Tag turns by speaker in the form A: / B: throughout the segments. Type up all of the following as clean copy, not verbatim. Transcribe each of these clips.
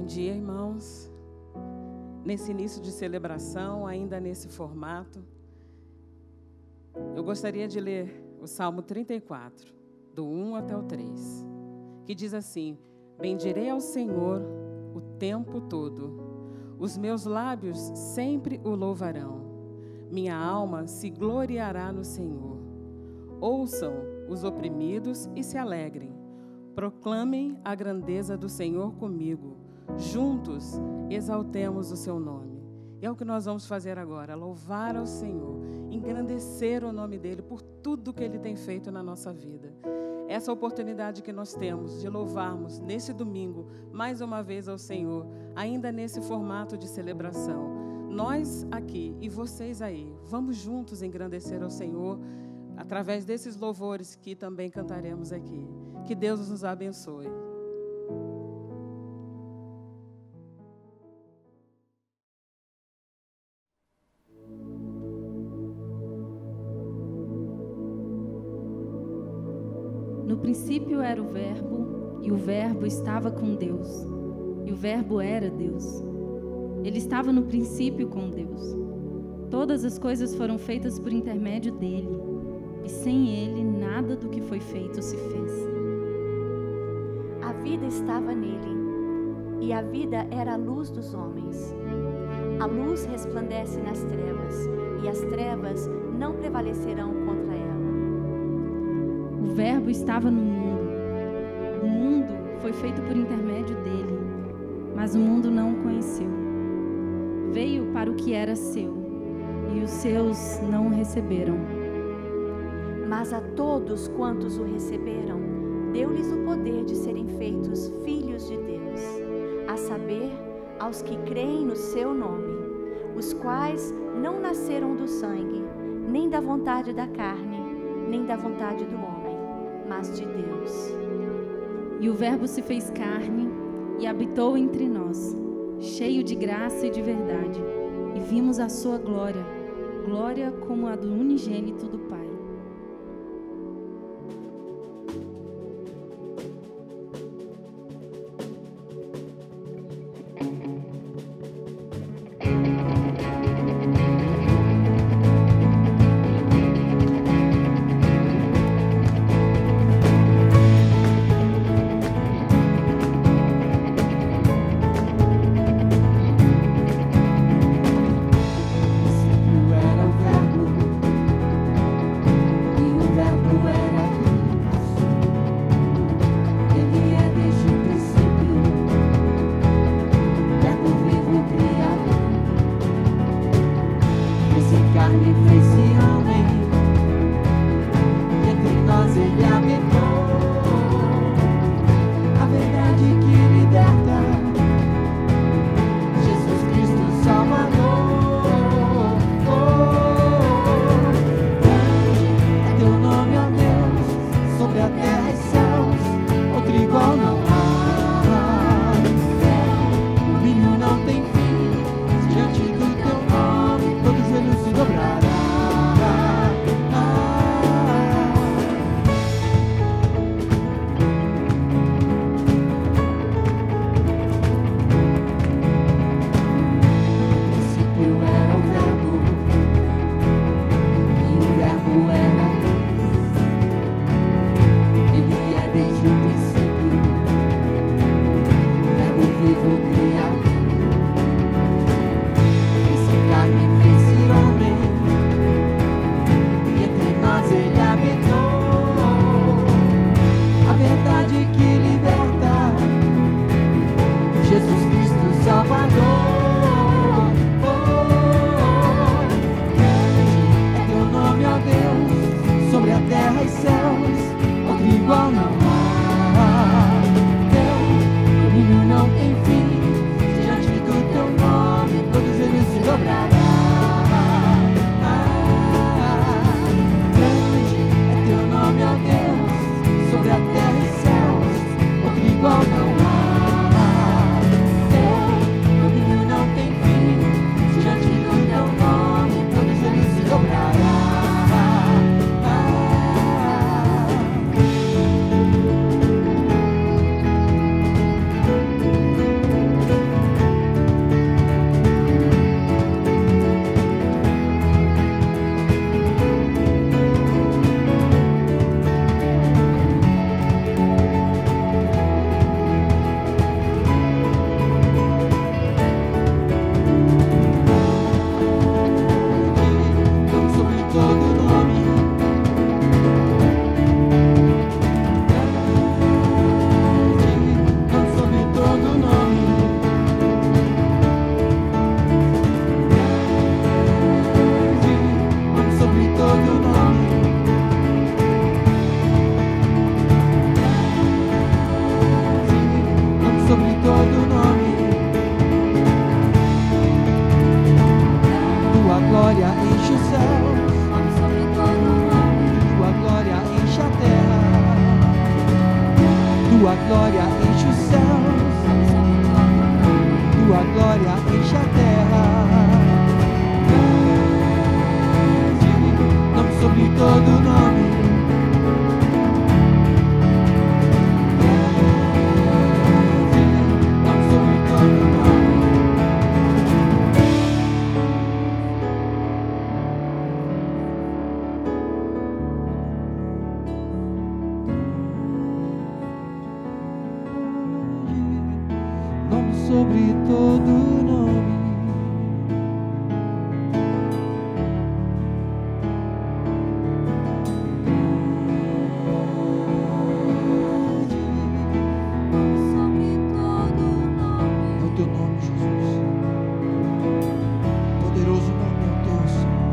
A: Bom dia, irmãos. Nesse início de celebração, ainda nesse formato, eu gostaria de ler o Salmo 34, do 1 até o 3, que diz assim: bendirei ao Senhor o tempo todo, os meus lábios sempre o louvarão, minha alma se gloriará no Senhor. Ouçam os oprimidos e se alegrem, proclamem a grandeza do Senhor comigo, juntos exaltemos o seu nome. E é o que nós vamos fazer agora, louvar ao Senhor, engrandecer o nome dEle por tudo que Ele tem feito na nossa vida. Essa oportunidade que nós temos de louvarmos nesse domingo, mais uma vez ao Senhor, ainda nesse formato de celebração. Nós aqui e vocês aí, vamos juntos engrandecer ao Senhor, através desses louvores que também cantaremos aqui. Que Deus nos abençoe.
B: No princípio era o Verbo, e o Verbo estava com Deus, e o Verbo era Deus. Ele estava no princípio com Deus. Todas as coisas foram feitas por intermédio dele, e sem ele nada do que foi feito se fez.
C: A vida estava nele, e a vida era a luz dos homens. A luz resplandece nas trevas, e as trevas não prevalecerão contra ela.
B: O Verbo estava no mundo. O mundo foi feito por intermédio dele, mas o mundo não o conheceu. Veio para o que era seu, e os seus não o receberam.
C: Mas a todos quantos o receberam, deu-lhes o poder de serem feitos filhos de Deus, a saber, aos que creem no seu nome, os quais não nasceram do sangue, nem da vontade da carne, nem da vontade do homem, mas de Deus.
B: E o Verbo se fez carne e habitou entre nós, cheio de graça e de verdade, e vimos a sua glória, glória como a do unigênito do Pai.
D: Tua glória enche os céus, Tua glória enche a terra. Nome sobre todo nome, nome sobre todo nome. Nome sobre todo nome. É o teu nome, Jesus. Poderoso nome é o teu, Senhor.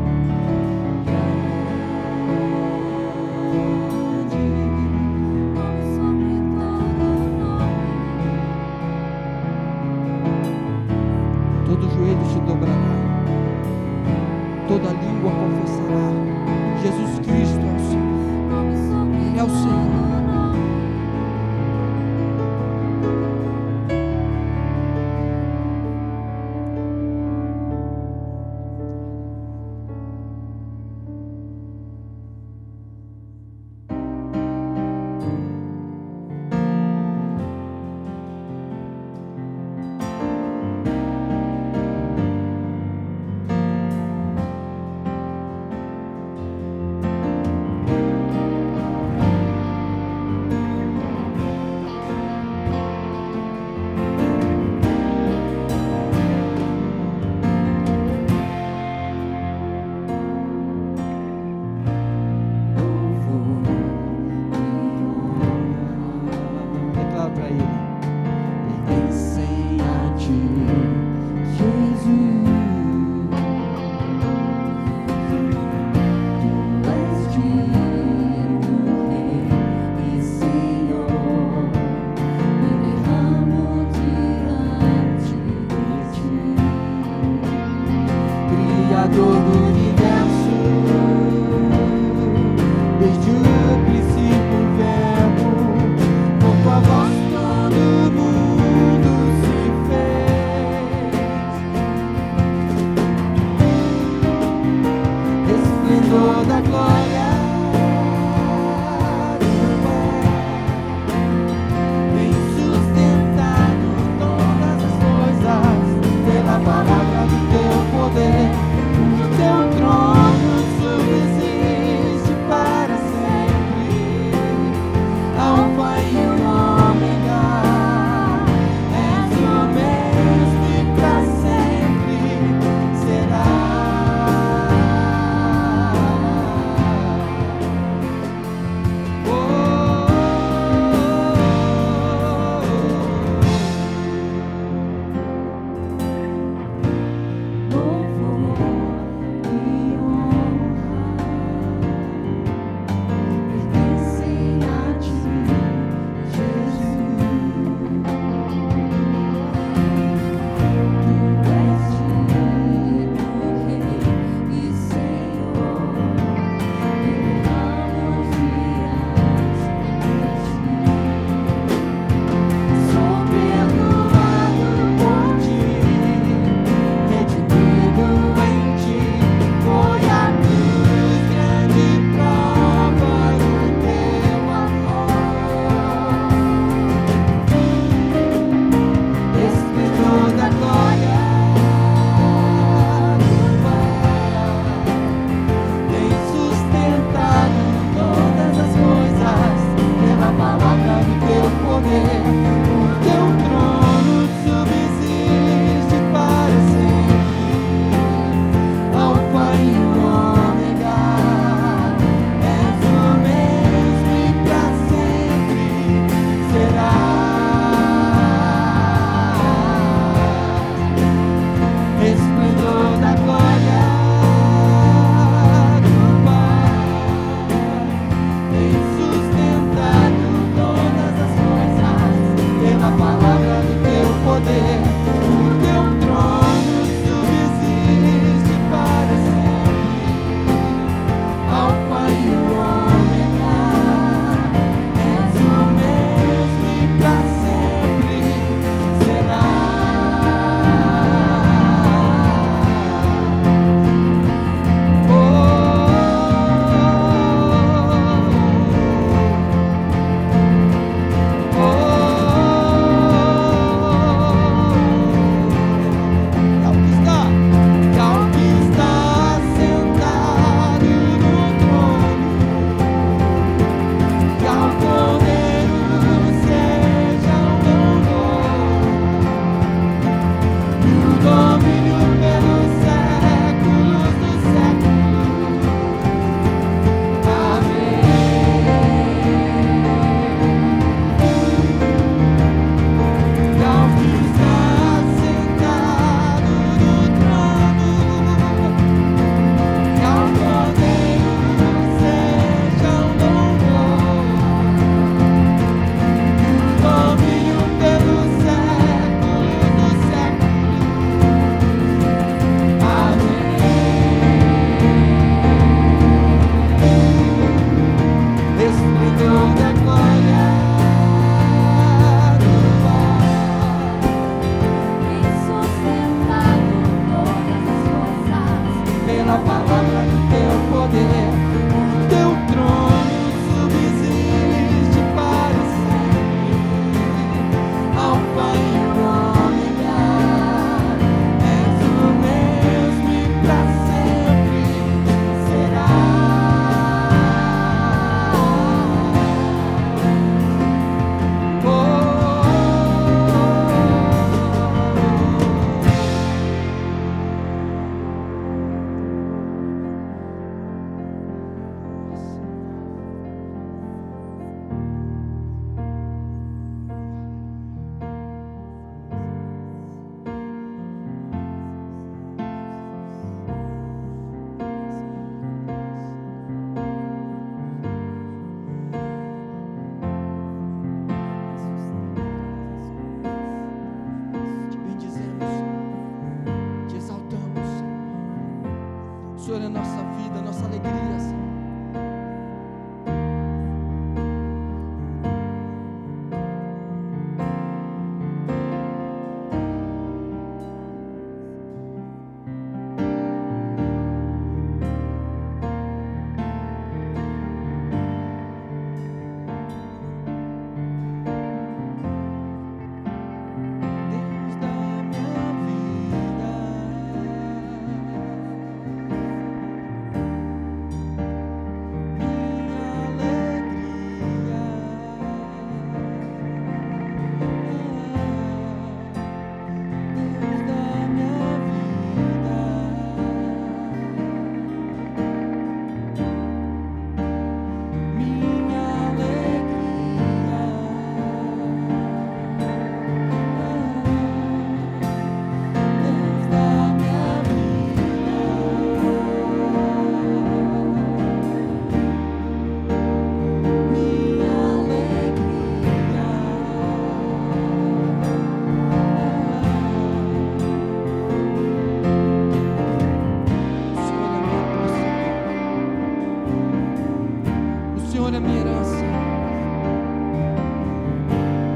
D: Senhor é minha herança.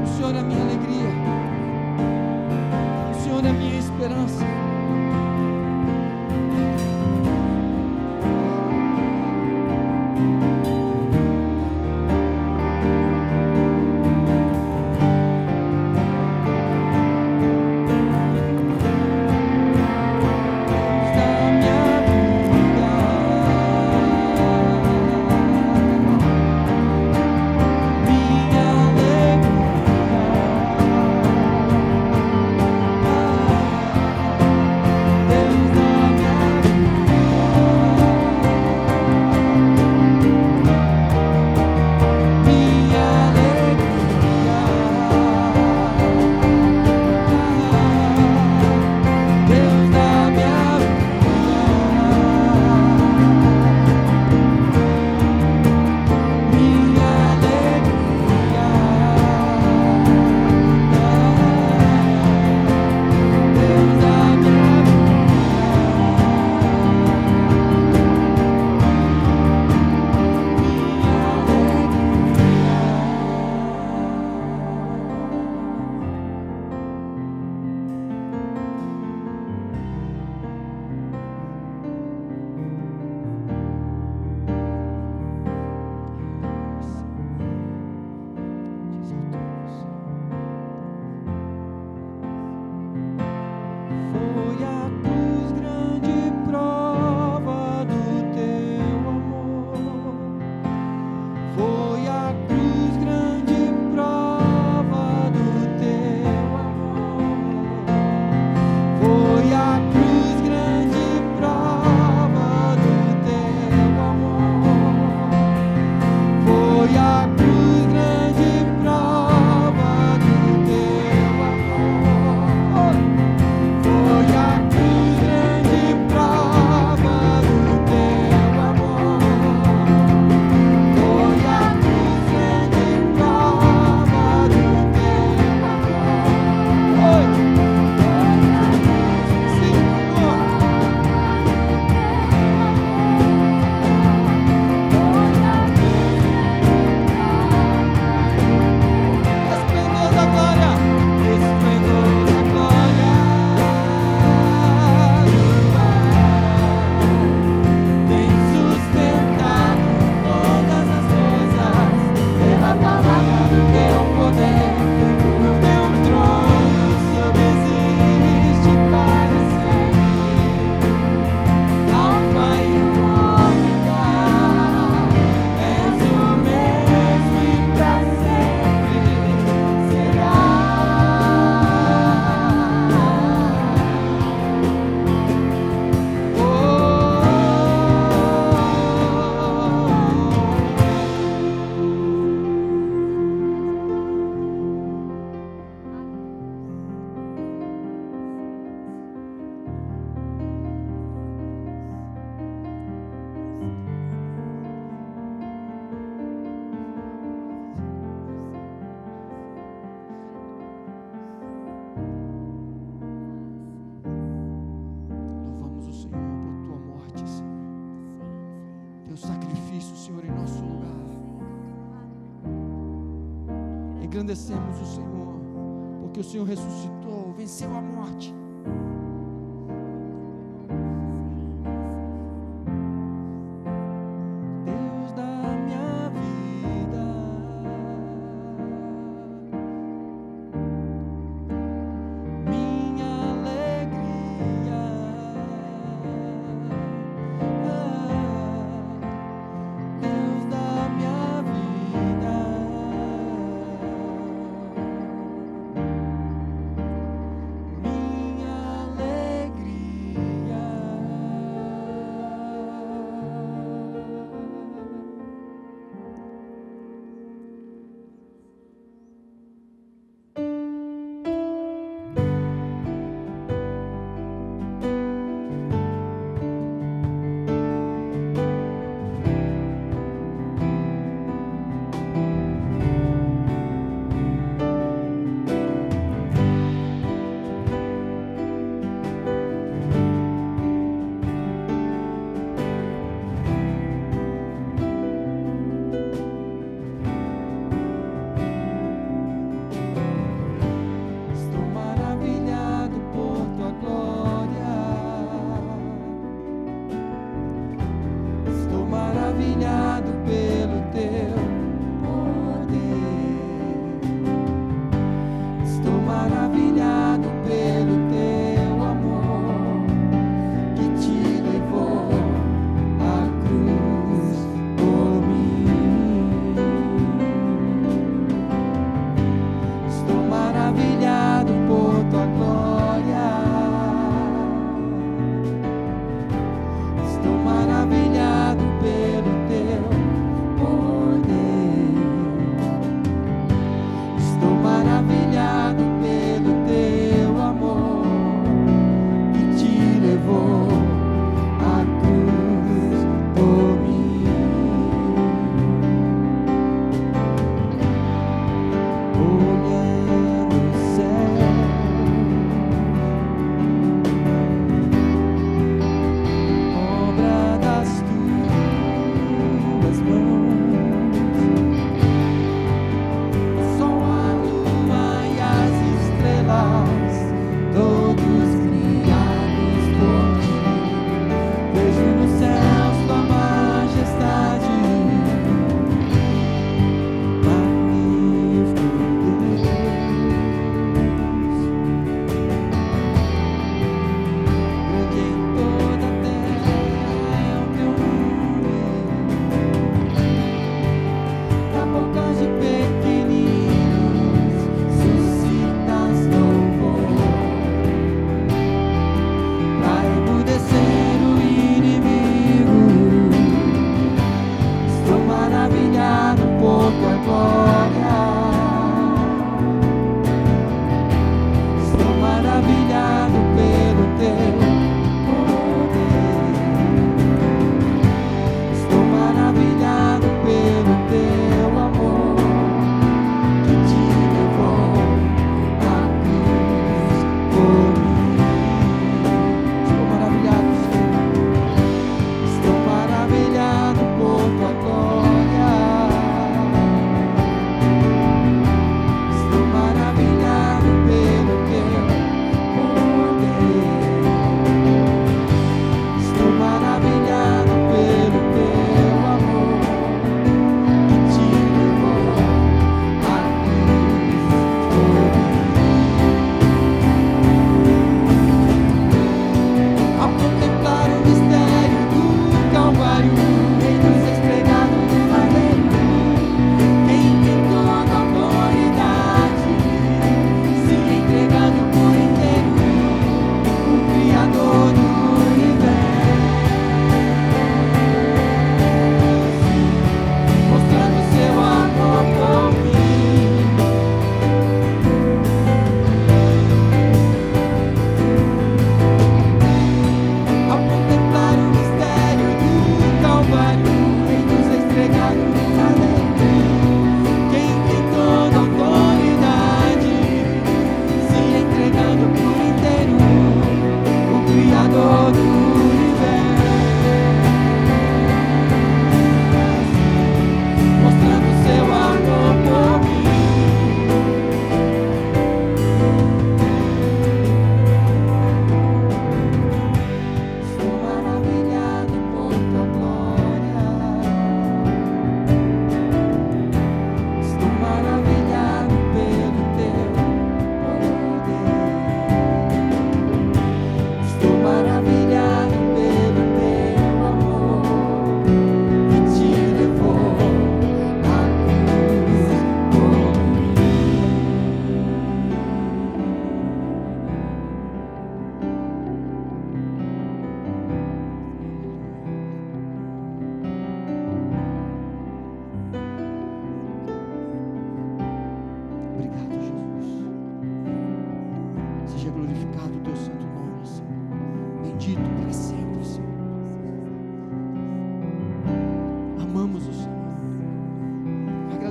D: O Senhor é minha alegria. O Senhor é minha esperança. Engrandecemos o Senhor, porque o Senhor ressuscitou, venceu a morte. Deus da minha vida, minha alegria, Deus da minha vida. Minha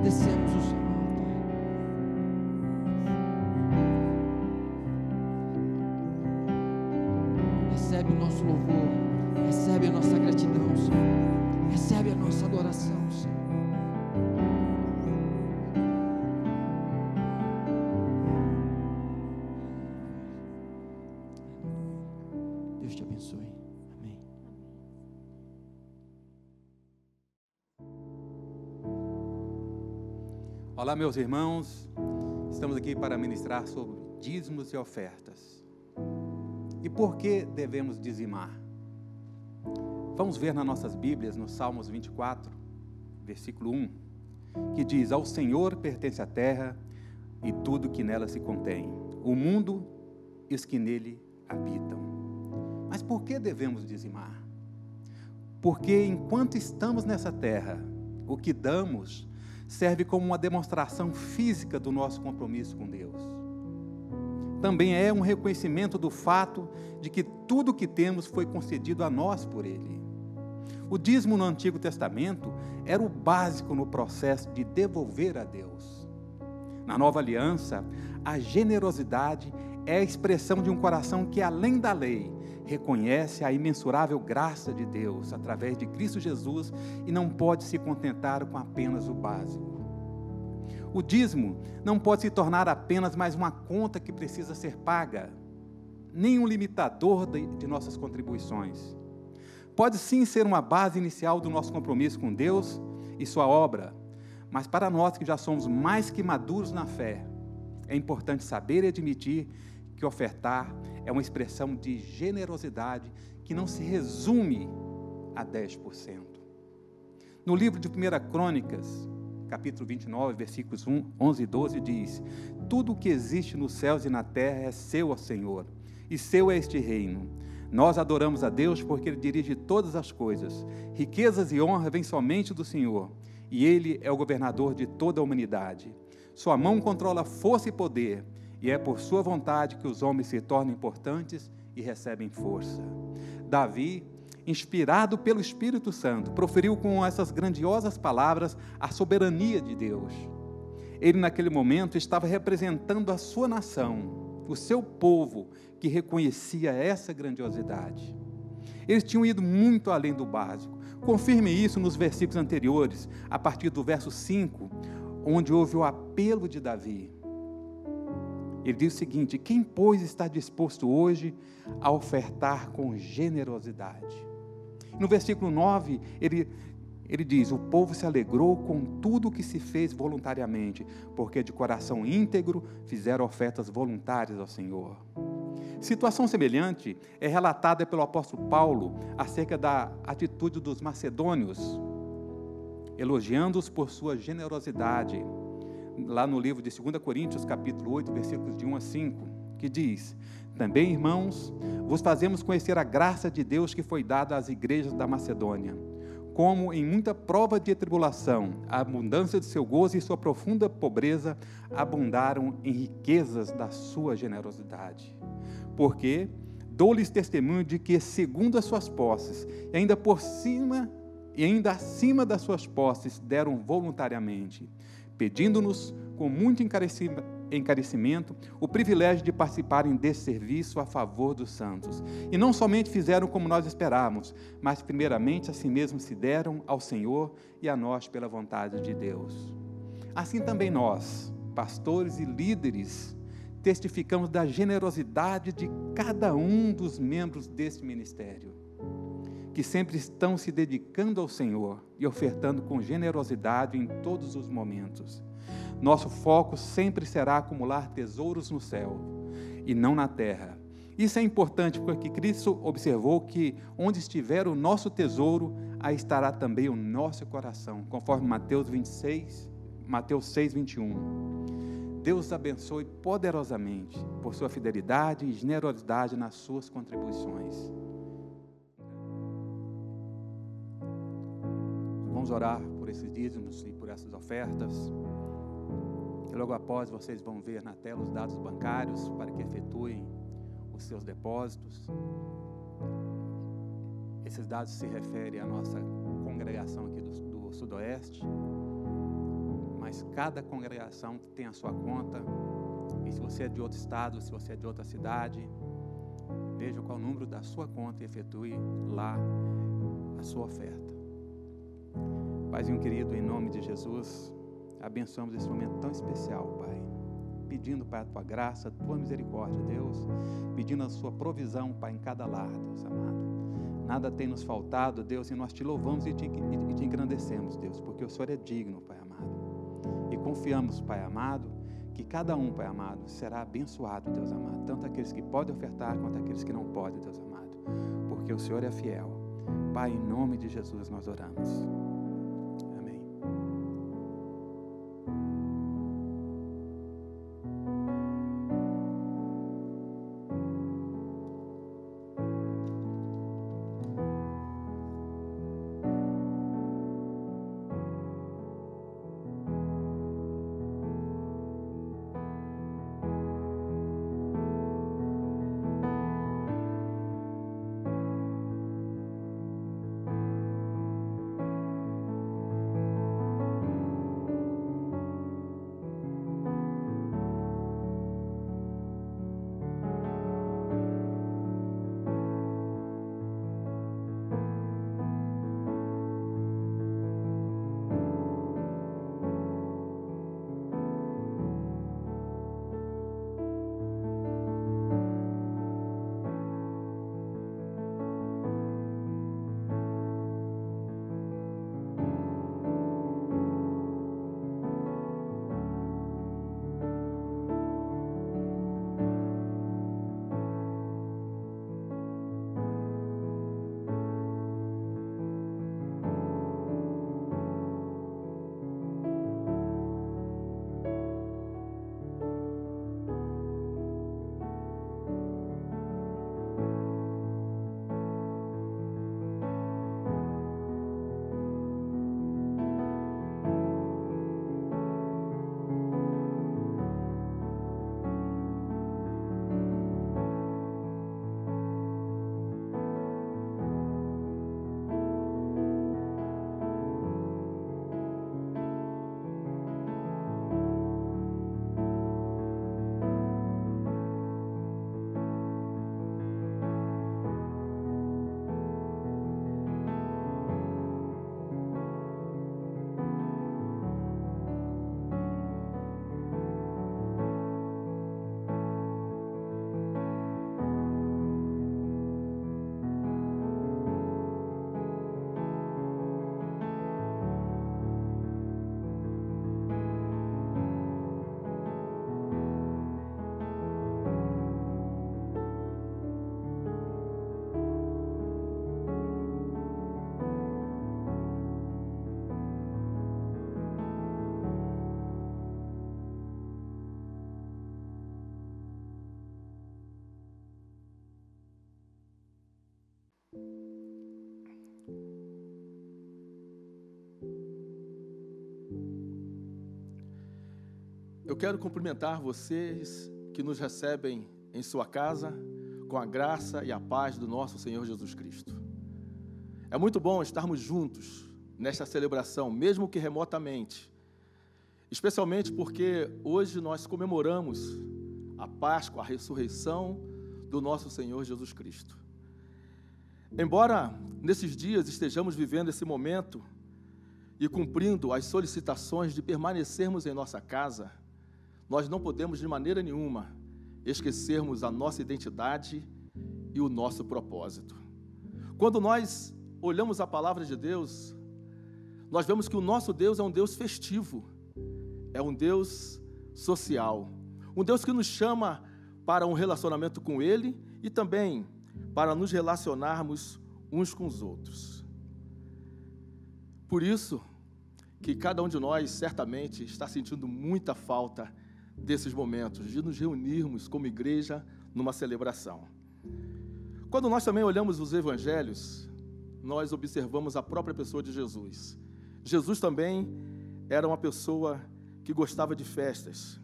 D: agradecemos o Senhor. Recebe o nosso louvor, recebe a nossa gratidão, Senhor. Recebe a nossa adoração, Senhor. Deus te abençoe. Amém.
E: Olá, meus irmãos. Estamos aqui para ministrar sobre dízimos e ofertas. E por que devemos dizimar? Vamos ver nas nossas Bíblias, no Salmos 24, versículo 1, que diz: ao Senhor pertence a terra e tudo que nela se contém, o mundo e os que nele habitam. Mas por que devemos dizimar? Porque enquanto estamos nessa terra, o que damos serve como uma demonstração física do nosso compromisso com Deus. Também é um reconhecimento do fato de que tudo o que temos foi concedido a nós por Ele. O dízimo no Antigo Testamento era o básico no processo de devolver a Deus. Na Nova Aliança, a generosidade é a expressão de um coração que, além da lei, reconhece a imensurável graça de Deus através de Cristo Jesus e não pode se contentar com apenas o básico. O dízimo não pode se tornar apenas mais uma conta que precisa ser paga, nem um limitador de nossas contribuições. Pode sim ser uma base inicial do nosso compromisso com Deus e sua obra, mas para nós que já somos mais que maduros na fé, é importante saber e admitir que ofertar é uma expressão de generosidade que não se resume a 10%. No livro de 1 Crônicas, capítulo 29, versículos 11 e 12, diz: tudo o que existe nos céus e na terra é seu, ó Senhor, e seu é este reino. Nós adoramos a Deus porque Ele dirige todas as coisas. Riquezas e honra vêm somente do Senhor, e Ele é o governador de toda a humanidade. Sua mão controla força e poder, e é por sua vontade que os homens se tornam importantes e recebem força. Davi, inspirado pelo Espírito Santo, proferiu com essas grandiosas palavras a soberania de Deus. Ele, naquele momento, estava representando a sua nação, o seu povo, que reconhecia essa grandiosidade. Eles tinham ido muito além do básico. Confirme isso nos versículos anteriores, a partir do verso 5, onde houve o apelo de Davi. Ele diz o seguinte: quem, pois, está disposto hoje a ofertar com generosidade? No versículo 9, ele diz: o povo se alegrou com tudo o que se fez voluntariamente, porque de coração íntegro fizeram ofertas voluntárias ao Senhor. Situação semelhante é relatada pelo apóstolo Paulo acerca da atitude dos macedônios, elogiando-os por sua generosidade, lá no livro de 2 Coríntios, capítulo 8, versículos de 1 a 5, que diz: também, irmãos, vos fazemos conhecer a graça de Deus que foi dada às igrejas da Macedônia, como em muita prova de tribulação, a abundância de seu gozo e sua profunda pobreza abundaram em riquezas da sua generosidade. Porque dou-lhes testemunho de que, segundo as suas posses, e ainda acima das suas posses, deram voluntariamente, pedindo-nos com muito encarecimento o privilégio de participarem desse serviço a favor dos santos. E não somente fizeram como nós esperávamos, mas primeiramente a si mesmos se deram ao Senhor e a nós pela vontade de Deus. Assim também nós, pastores e líderes, testificamos da generosidade de cada um dos membros deste ministério, que sempre estão se dedicando ao Senhor e ofertando com generosidade em todos os momentos. Nosso foco sempre será acumular tesouros no céu e não na terra. Isso é importante porque Cristo observou que onde estiver o nosso tesouro, aí estará também o nosso coração, conforme Mateus 6, 21. Deus abençoe poderosamente por sua fidelidade e generosidade nas suas contribuições. Vamos orar por esses dízimos e por essas ofertas. E logo após vocês vão ver na tela os dados bancários para que efetuem os seus depósitos. Esses dados se referem à nossa congregação aqui do Sudoeste, mas mas cada congregação tem a sua conta. E se você é de outro estado, se você é de outra cidade, veja qual o número da sua conta e efetue lá a sua oferta. Paizinho querido, em nome de Jesus, abençoamos esse momento tão especial, Pai. Pedindo, Pai, a Tua graça, a Tua misericórdia, Deus. Pedindo a Sua provisão, Pai, em cada lar, Deus amado. Nada tem nos faltado, Deus, e nós Te louvamos e Te engrandecemos, Deus, porque o Senhor é digno, Pai amado. E confiamos, Pai amado, que cada um, Pai amado, será abençoado, Deus amado. Tanto aqueles que podem ofertar, quanto aqueles que não podem, Deus amado. Porque o Senhor é fiel. Pai, em nome de Jesus nós oramos.
F: Eu quero cumprimentar vocês que nos recebem em sua casa com a graça e a paz do nosso Senhor Jesus Cristo. É muito bom estarmos juntos nesta celebração, mesmo que remotamente, especialmente porque hoje nós comemoramos a Páscoa, a ressurreição do nosso Senhor Jesus Cristo. Embora nesses dias estejamos vivendo esse momento e cumprindo as solicitações de permanecermos em nossa casa, nós não podemos de maneira nenhuma esquecermos a nossa identidade e o nosso propósito. Quando nós olhamos a palavra de Deus, nós vemos que o nosso Deus é um Deus festivo, é um Deus social, um Deus que nos chama para um relacionamento com Ele e também para nos relacionarmos uns com os outros. Por isso que cada um de nós certamente está sentindo muita falta desses momentos, de nos reunirmos como igreja numa celebração. Quando nós também olhamos os evangelhos, nós observamos a própria pessoa de Jesus. Jesus também era uma pessoa que gostava de festas.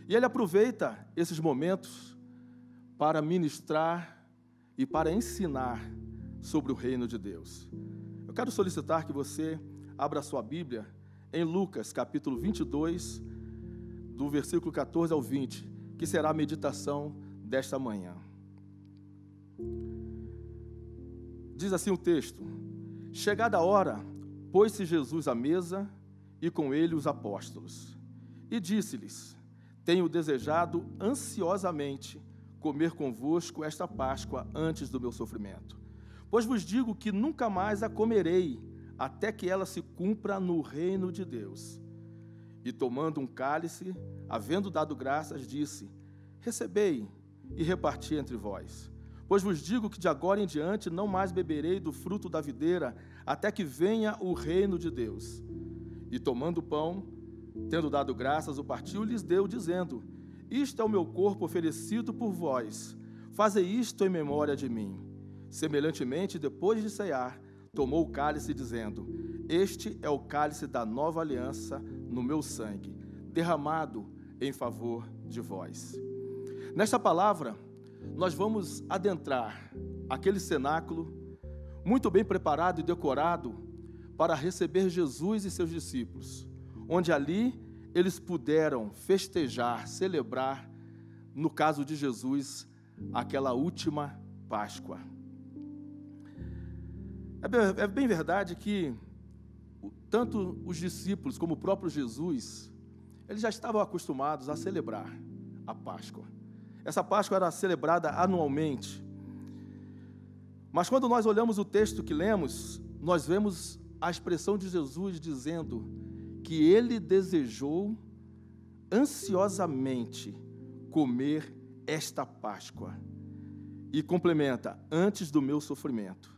F: E ele aproveita esses momentos para ministrar e para ensinar sobre o reino de Deus. Eu quero solicitar que você abra sua Bíblia em Lucas, capítulo 22, do versículo 14 ao 20, que será a meditação desta manhã. Diz assim o texto: chegada a hora, pôs-se Jesus à mesa e com ele os apóstolos. E disse-lhes: tenho desejado ansiosamente comer convosco esta Páscoa antes do meu sofrimento. Pois vos digo que nunca mais a comerei, até que ela se cumpra no reino de Deus. E tomando um cálice, havendo dado graças, disse: recebei e reparti entre vós. Pois vos digo que de agora em diante não mais beberei do fruto da videira, até que venha o reino de Deus. E tomando o pão, tendo dado graças, o partiu e lhes deu, dizendo: isto é o meu corpo oferecido por vós, fazei isto em memória de mim. Semelhantemente, depois de cear, tomou o cálice, dizendo: este é o cálice da nova aliança no meu sangue, derramado em favor de vós. Nesta palavra, nós vamos adentrar aquele cenáculo muito bem preparado e decorado para receber Jesus e seus discípulos, onde ali eles puderam festejar, celebrar, no caso de Jesus, aquela última Páscoa. É bem verdade que tanto os discípulos como o próprio Jesus, eles já estavam acostumados a celebrar a Páscoa. Essa Páscoa era celebrada anualmente. Mas quando nós olhamos o texto que lemos, nós vemos a expressão de Jesus dizendo que ele desejou ansiosamente comer esta Páscoa. E complementa: antes do meu sofrimento.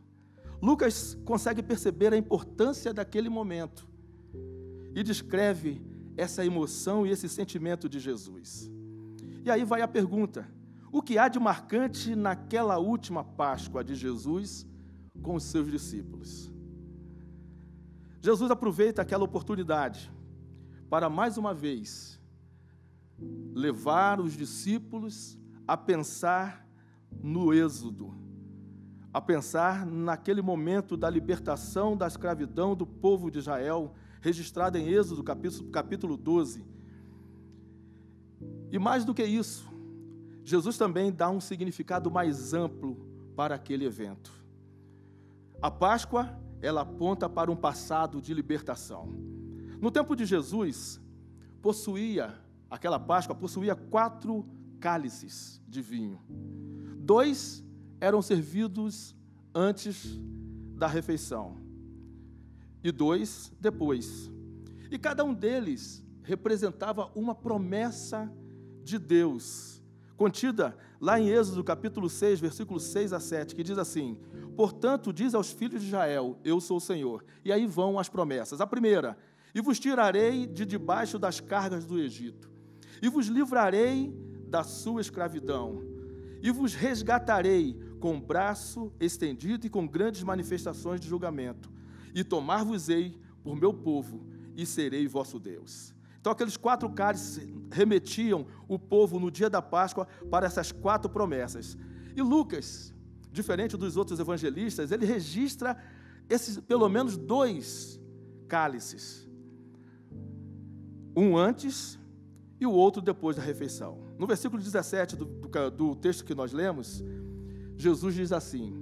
F: Lucas consegue perceber a importância daquele momento e descreve essa emoção e esse sentimento de Jesus. E aí vai a pergunta: o que há de marcante naquela última Páscoa de Jesus com os seus discípulos? Jesus aproveita aquela oportunidade para, mais uma vez, levar os discípulos a pensar no Êxodo, a pensar naquele momento da libertação da escravidão do povo de Israel, registrada em Êxodo, capítulo 12. E mais do que isso, Jesus também dá um significado mais amplo para aquele evento. A Páscoa, ela aponta para um passado de libertação. No tempo de Jesus, aquela Páscoa possuía 4 cálices de vinho. 2 eram servidos antes da refeição e 2 depois. E cada um deles representava uma promessa de Deus, contida lá em Êxodo, capítulo 6, versículos 6 a 7, que diz assim: portanto, diz aos filhos de Israel, eu sou o Senhor. E aí vão as promessas. A primeira: e vos tirarei de debaixo das cargas do Egito, e vos livrarei da sua escravidão, e vos resgatarei com o braço estendido e com grandes manifestações de julgamento, e tomar-vos-ei por meu povo, e serei vosso Deus. Então, aqueles 4 cálices remetiam o povo no dia da Páscoa para essas 4 promessas. E Lucas, diferente dos outros evangelistas, ele registra pelo menos 2 cálices. Um antes e o outro depois da refeição. No versículo 17 do texto que nós lemos, Jesus diz assim: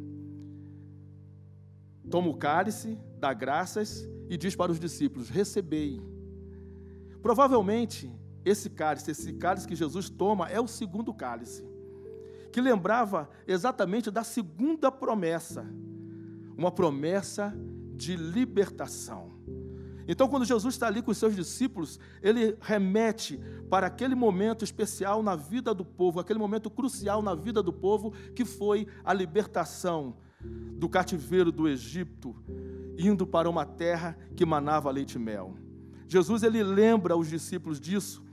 F: toma o cálice, dá graças e diz para os discípulos: recebei. Provavelmente, esse cálice que Jesus toma é o segundo cálice, que lembrava exatamente da segunda promessa, uma promessa de libertação. Então, quando Jesus está ali com os seus discípulos, ele remete para aquele momento especial na vida do povo, aquele momento crucial na vida do povo, que foi a libertação do cativeiro do Egito, indo para uma terra que manava leite e mel. Jesus, ele lembra os discípulos disso.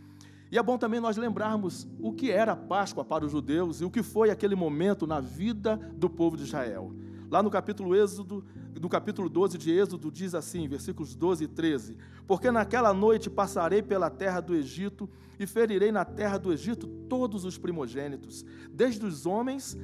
F: E é bom também nós lembrarmos o que era a Páscoa para os judeus e o que foi aquele momento na vida do povo de Israel. Lá no capítulo 12 de Êxodo, diz assim, versículos 12 e 13: porque naquela noite passarei pela terra do Egito e ferirei na terra do Egito todos os primogênitos, desde os homens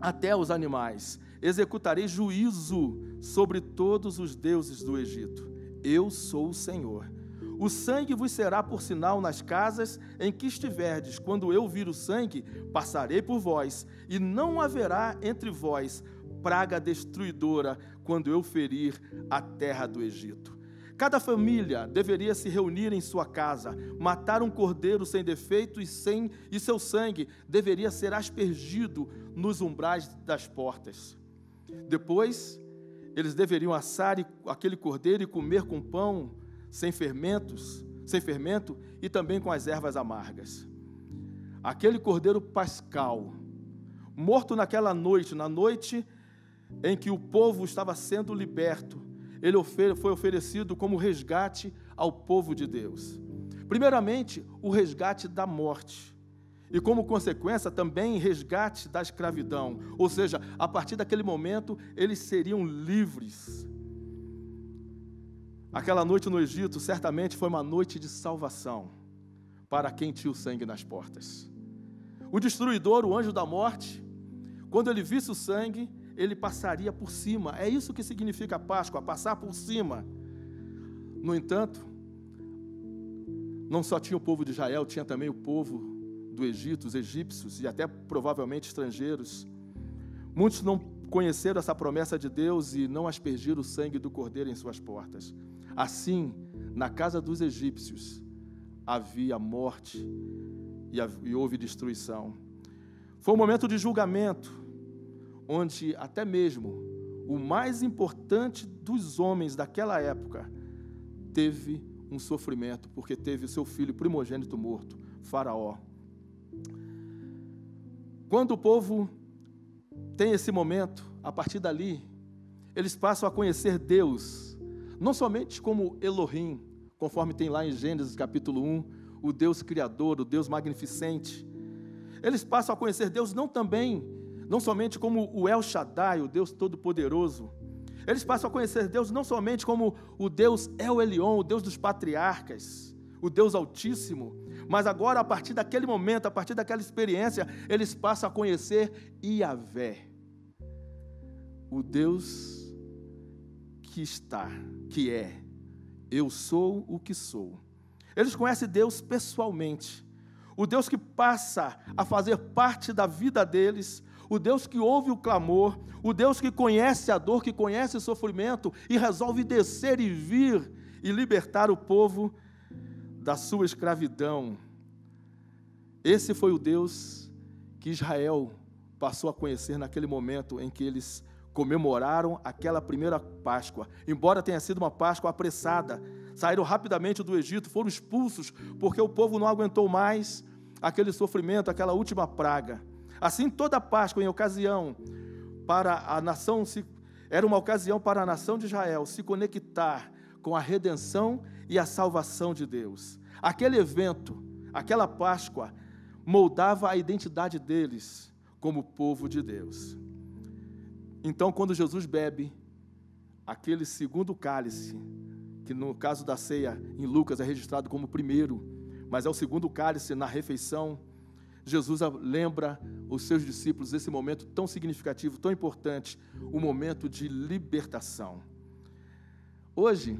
F: até os animais. Executarei juízo sobre todos os deuses do Egito. eu sou o Senhor. O sangue vos será por sinal nas casas em que estiverdes. Quando eu vir o sangue, passarei por vós, e não haverá entre vós praga destruidora quando eu ferir a terra do Egito. Cada família deveria se reunir em sua casa, matar um cordeiro sem defeito e seu sangue deveria ser aspergido nos umbrais das portas. Depois, eles deveriam assar aquele cordeiro e comer com pão sem fermento e também com as ervas amargas. Aquele cordeiro pascal, morto naquela noite, na noite em que o povo estava sendo liberto, ele foi oferecido como resgate ao povo de Deus. Primeiramente, o resgate da morte. E como consequência também resgate da escravidão. Ou seja, a partir daquele momento, eles seriam livres. Aquela noite no Egito, certamente foi uma noite de salvação para quem tinha o sangue nas portas. O destruidor, o anjo da morte, quando ele visse o sangue, ele passaria por cima. É isso que significa a Páscoa, passar por cima. No entanto, não só tinha o povo de Israel, tinha também o povo do Egito, os egípcios e até provavelmente estrangeiros. Muitos não conheceram essa promessa de Deus e não aspergiram o sangue do cordeiro em suas portas. Assim, na casa dos egípcios havia morte e houve destruição. Foi um momento de julgamento, onde até mesmo o mais importante dos homens daquela época teve um sofrimento, porque teve o seu filho primogênito morto, Faraó. Quando o povo tem esse momento, a partir dali, eles passam a conhecer Deus, não somente como Elohim, conforme tem lá em Gênesis capítulo 1, o Deus criador, o Deus magnificente. Eles passam a conhecer Deus não somente como o El Shaddai, o Deus todo-poderoso. Eles passam a conhecer Deus não somente como o Deus El Elyon, o Deus dos patriarcas, o Deus Altíssimo, mas agora, a partir daquele momento, a partir daquela experiência, eles passam a conhecer Yahvé, o Deus que é, eu sou o que sou. Eles conhecem Deus pessoalmente, o Deus que passa a fazer parte da vida deles, o Deus que ouve o clamor, o Deus que conhece a dor, que conhece o sofrimento e resolve descer e vir e libertar o povo da sua escravidão. Esse foi o Deus que Israel passou a conhecer naquele momento em que eles comemoraram aquela primeira Páscoa. Embora tenha sido uma Páscoa apressada, saíram rapidamente do Egito, foram expulsos, porque o povo não aguentou mais aquele sofrimento, aquela última praga. Assim, toda Páscoa era uma ocasião para a nação de Israel se conectar com a redenção e a salvação de Deus. Aquele evento, aquela Páscoa, moldava a identidade deles como povo de Deus. Então, quando Jesus bebe aquele segundo cálice, que no caso da ceia em Lucas é registrado como o primeiro, mas é o segundo cálice na refeição, Jesus lembra os seus discípulos esse momento tão significativo, tão importante, o momento de libertação. Hoje,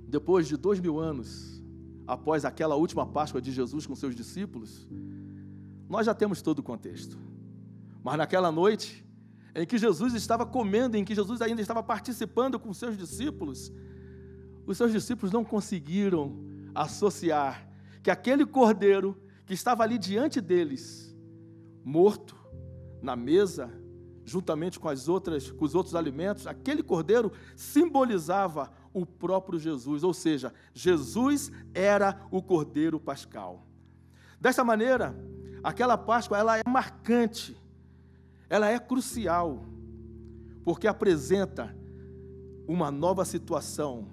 F: depois de 2000 anos, após aquela última Páscoa de Jesus com seus discípulos, nós já temos todo o contexto. Mas naquela noite, em que Jesus estava comendo, em que Jesus ainda estava participando com seus discípulos, os seus discípulos não conseguiram associar que aquele cordeiro que estava ali diante deles, morto, na mesa, juntamente com os outros alimentos, aquele cordeiro simbolizava o próprio Jesus, ou seja, Jesus era o cordeiro pascal. Dessa maneira, aquela Páscoa ela é marcante, ela é crucial, porque apresenta uma nova situação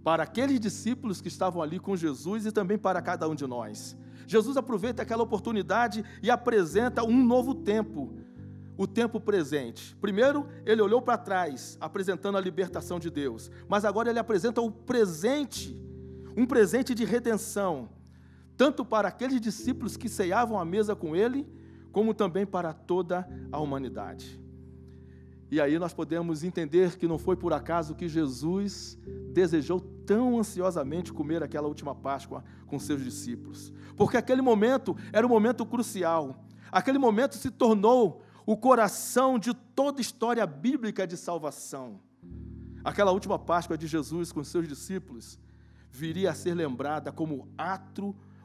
F: para aqueles discípulos que estavam ali com Jesus e também para cada um de nós. Jesus aproveita aquela oportunidade e apresenta um novo tempo, o tempo presente. Primeiro, ele olhou para trás, apresentando a libertação de Deus, mas agora ele apresenta o presente, um presente de redenção, tanto para aqueles discípulos que ceavam à mesa com ele, como também para toda a humanidade. E aí nós podemos entender que não foi por acaso que Jesus desejou tão ansiosamente comer aquela última Páscoa com seus discípulos. Porque aquele momento era um momento crucial. Aquele momento se tornou o coração de toda história bíblica de salvação. Aquela última Páscoa de Jesus com seus discípulos viria a ser lembrada como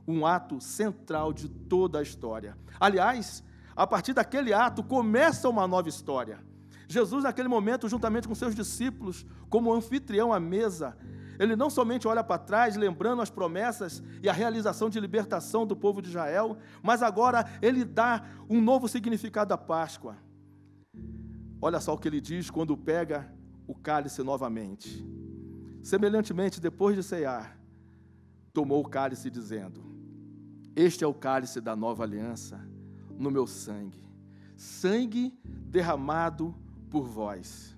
F: um ato central de toda a história. Aliás, a partir daquele ato começa uma nova história. Jesus, naquele momento, juntamente com seus discípulos, como anfitrião à mesa, ele não somente olha para trás, lembrando as promessas e a realização de libertação do povo de Israel, mas agora ele dá um novo significado à Páscoa. Olha só o que ele diz quando pega o cálice novamente. Semelhantemente, depois de cear, tomou o cálice dizendo: este é o cálice da nova aliança no meu sangue, sangue derramado por vós.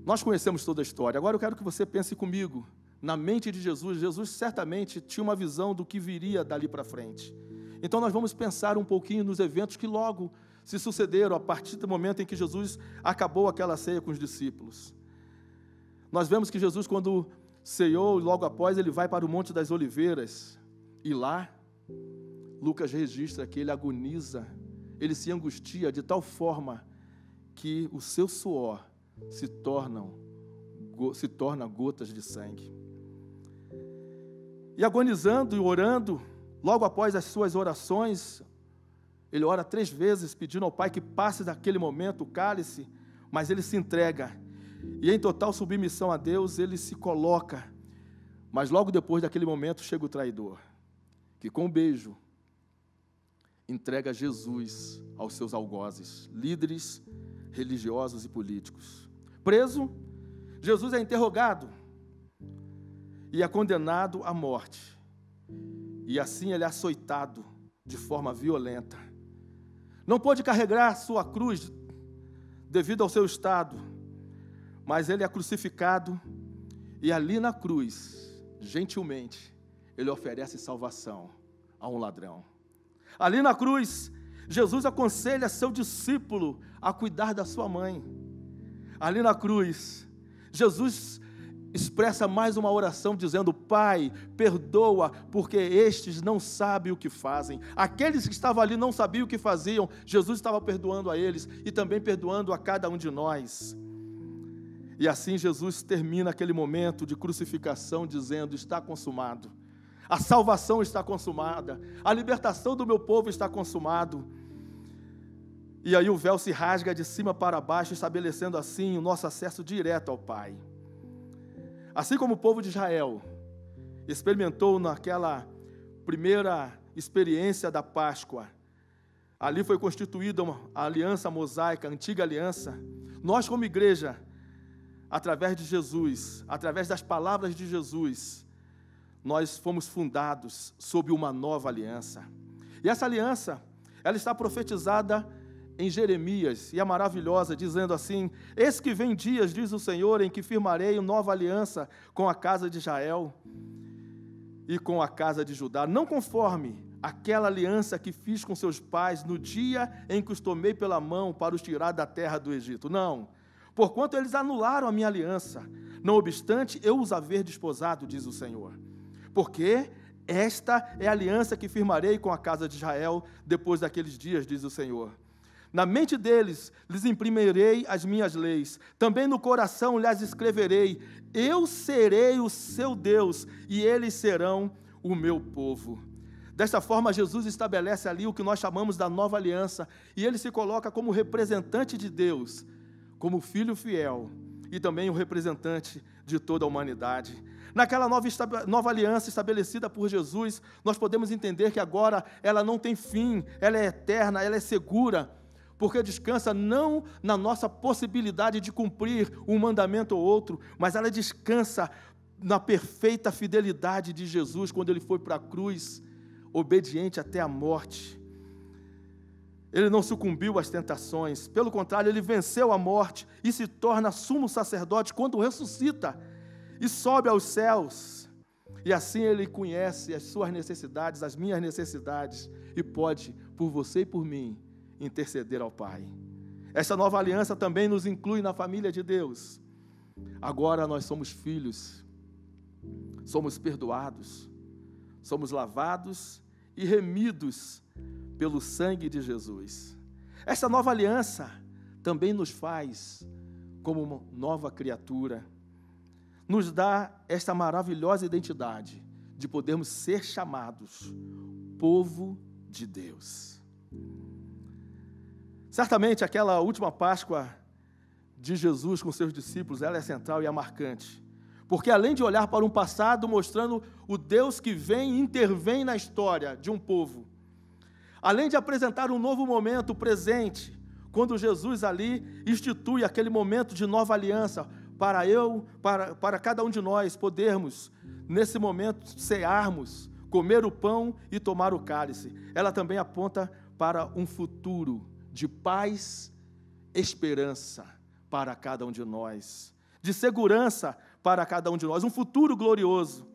F: Nós conhecemos toda a história. Agora eu quero que você pense comigo na mente de Jesus. Jesus certamente tinha uma visão do que viria dali para frente. Então nós vamos pensar um pouquinho nos eventos que logo se sucederam a partir do momento em que Jesus acabou aquela ceia com os discípulos. Nós vemos que Jesus, quando ceiou, logo após ele vai para o Monte das Oliveiras, e lá Lucas registra que ele agoniza, ele se angustia de tal forma que o seu suor se torna gotas de sangue. E agonizando e orando, logo após as suas orações, ele ora 3 vezes pedindo ao Pai que passe daquele momento o cálice, mas ele se entrega. E em total submissão a Deus, ele se coloca. Mas logo depois daquele momento chega o traidor, que com um beijo entrega Jesus aos seus algozes, líderes religiosos e políticos. Preso, Jesus é interrogado e é condenado à morte. E assim ele é açoitado de forma violenta. Não pôde carregar sua cruz devido ao seu estado, mas ele é crucificado e ali na cruz, gentilmente, ele oferece salvação a um ladrão. Ali na cruz, Jesus aconselha seu discípulo a cuidar da sua mãe. Ali na cruz, Jesus expressa mais uma oração dizendo: Pai, perdoa, porque estes não sabem o que fazem. Aqueles que estavam ali não sabiam o que faziam, Jesus estava perdoando a eles e também perdoando a cada um de nós. E assim Jesus termina aquele momento de crucificação dizendo: está consumado. A salvação está consumada, a libertação do meu povo está consumado. E aí o véu se rasga de cima para baixo, estabelecendo assim o nosso acesso direto ao Pai. Assim como o povo de Israel experimentou naquela primeira experiência da Páscoa, ali foi constituída a aliança mosaica, a antiga aliança. Nós como igreja, através de Jesus, através das palavras de Jesus, nós fomos fundados sob uma nova aliança. E essa aliança, ela está profetizada em Jeremias, e é maravilhosa, dizendo assim: eis que vem dias, diz o Senhor, em que firmarei nova aliança com a casa de Israel e com a casa de Judá, não conforme aquela aliança que fiz com seus pais no dia em que os tomei pela mão para os tirar da terra do Egito. Não, porquanto eles anularam a minha aliança, não obstante eu os haver desposado, diz o Senhor. Porque esta é a aliança que firmarei com a casa de Israel depois daqueles dias, diz o Senhor. Na mente deles lhes imprimirei as minhas leis, também no coração lhes escreverei. Eu serei o seu Deus e eles serão o meu povo. Desta forma, Jesus estabelece ali o que nós chamamos da nova aliança, e ele se coloca como representante de Deus, como filho fiel e também o representante de toda a humanidade. Naquela nova aliança estabelecida por Jesus, nós podemos entender que agora ela não tem fim, ela é eterna, ela é segura, porque descansa não na nossa possibilidade de cumprir um mandamento ou outro, mas ela descansa na perfeita fidelidade de Jesus, quando ele foi para a cruz, obediente até a morte. Ele não sucumbiu às tentações, pelo contrário, ele venceu a morte e se torna sumo sacerdote quando ressuscita e sobe aos céus. E assim ele conhece as suas necessidades, as minhas necessidades, e pode, por você e por mim, interceder ao Pai. Essa nova aliança também nos inclui na família de Deus. Agora nós somos filhos, somos perdoados, somos lavados e remidos pelo sangue de Jesus. Essa nova aliança também nos faz como uma nova criatura, nos dá esta maravilhosa identidade de podermos ser chamados povo de Deus. Certamente aquela última Páscoa de Jesus com seus discípulos, ela é central e é marcante, porque além de olhar para um passado mostrando o Deus que vem e intervém na história de um povo, além de apresentar um novo momento presente, quando Jesus ali institui aquele momento de nova aliança, para cada um de nós podermos, nesse momento, cearmos, comer o pão e tomar o cálice. Ela também aponta para um futuro de paz, esperança para cada um de nós, de segurança para cada um de nós, um futuro glorioso.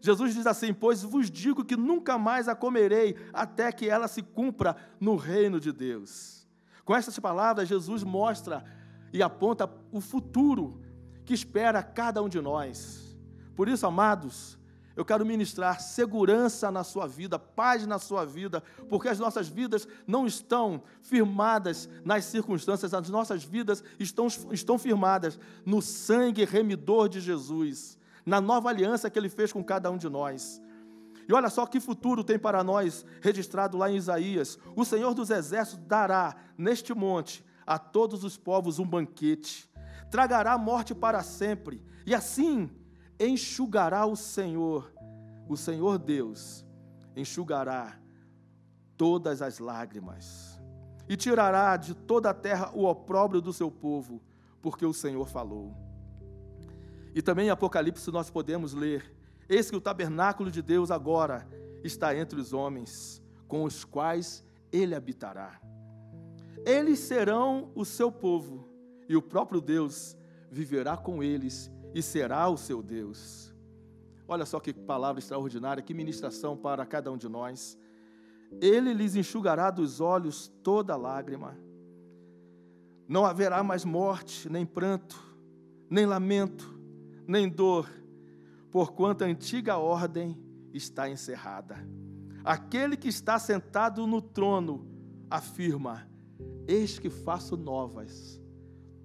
F: Jesus diz assim: pois vos digo que nunca mais a comerei, até que ela se cumpra no reino de Deus. Com essas palavras, Jesus mostra e aponta o futuro que espera cada um de nós. Por isso, amados, eu quero ministrar segurança na sua vida, paz na sua vida, porque as nossas vidas não estão firmadas nas circunstâncias, as nossas vidas estão firmadas no sangue remidor de Jesus, na nova aliança que Ele fez com cada um de nós. E olha só que futuro tem para nós, registrado lá em Isaías: o Senhor dos Exércitos dará neste monte a todos os povos um banquete, tragará a morte para sempre, e assim enxugará o Senhor Deus, enxugará todas as lágrimas, e tirará de toda a terra o opróbrio do seu povo, porque o Senhor falou. E também em Apocalipse nós podemos ler: eis que o tabernáculo de Deus agora está entre os homens, com os quais Ele habitará. Eles serão o seu povo, e o próprio Deus viverá com eles e será o seu Deus. Olha só que palavra extraordinária, que ministração para cada um de nós. Ele lhes enxugará dos olhos toda lágrima. Não haverá mais morte, nem pranto, nem lamento, nem dor, porquanto a antiga ordem está encerrada. Aquele que está sentado no trono afirma: eis que faço novas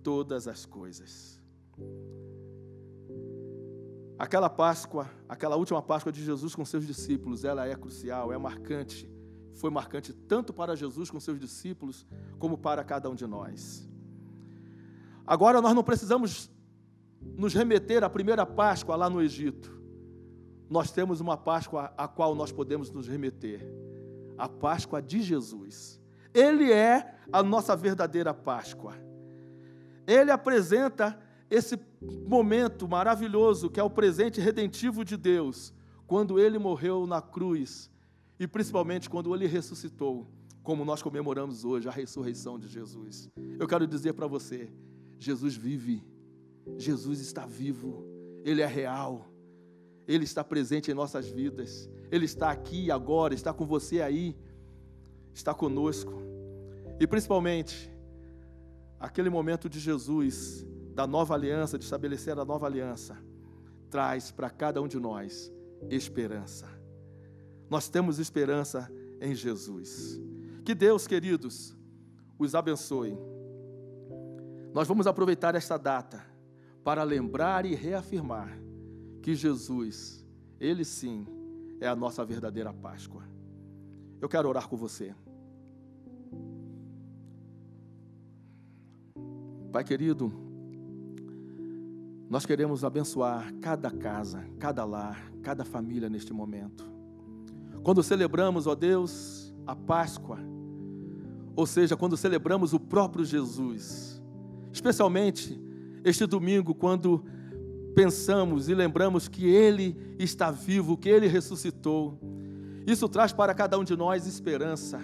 F: todas as coisas. Aquela Páscoa, aquela última Páscoa de Jesus com seus discípulos, ela é crucial, é marcante. Foi marcante tanto para Jesus com seus discípulos, como para cada um de nós. Agora nós não precisamos nos remeter à primeira Páscoa lá no Egito. Nós temos uma Páscoa a qual nós podemos nos remeter: a Páscoa de Jesus. Ele é a nossa verdadeira Páscoa. Ele apresenta esse momento maravilhoso que é o presente redentivo de Deus, quando Ele morreu na cruz e principalmente quando Ele ressuscitou, como nós comemoramos hoje a ressurreição de Jesus. Eu quero dizer para você: Jesus vive, Jesus está vivo, Ele é real, Ele está presente em nossas vidas, Ele está aqui e agora, está com você aí, está conosco. E principalmente, aquele momento de Jesus, da nova aliança, de estabelecer a nova aliança, traz para cada um de nós esperança. Nós temos esperança em Jesus. Que Deus, queridos, os abençoe. Nós vamos aproveitar esta data para lembrar e reafirmar que Jesus, Ele sim, é a nossa verdadeira Páscoa. Eu quero orar com você. Pai querido, nós queremos abençoar cada casa, cada lar, cada família neste momento. Quando celebramos, ó Deus, a Páscoa, ou seja, quando celebramos o próprio Jesus, especialmente este domingo, quando pensamos e lembramos que Ele está vivo, que Ele ressuscitou, isso traz para cada um de nós esperança,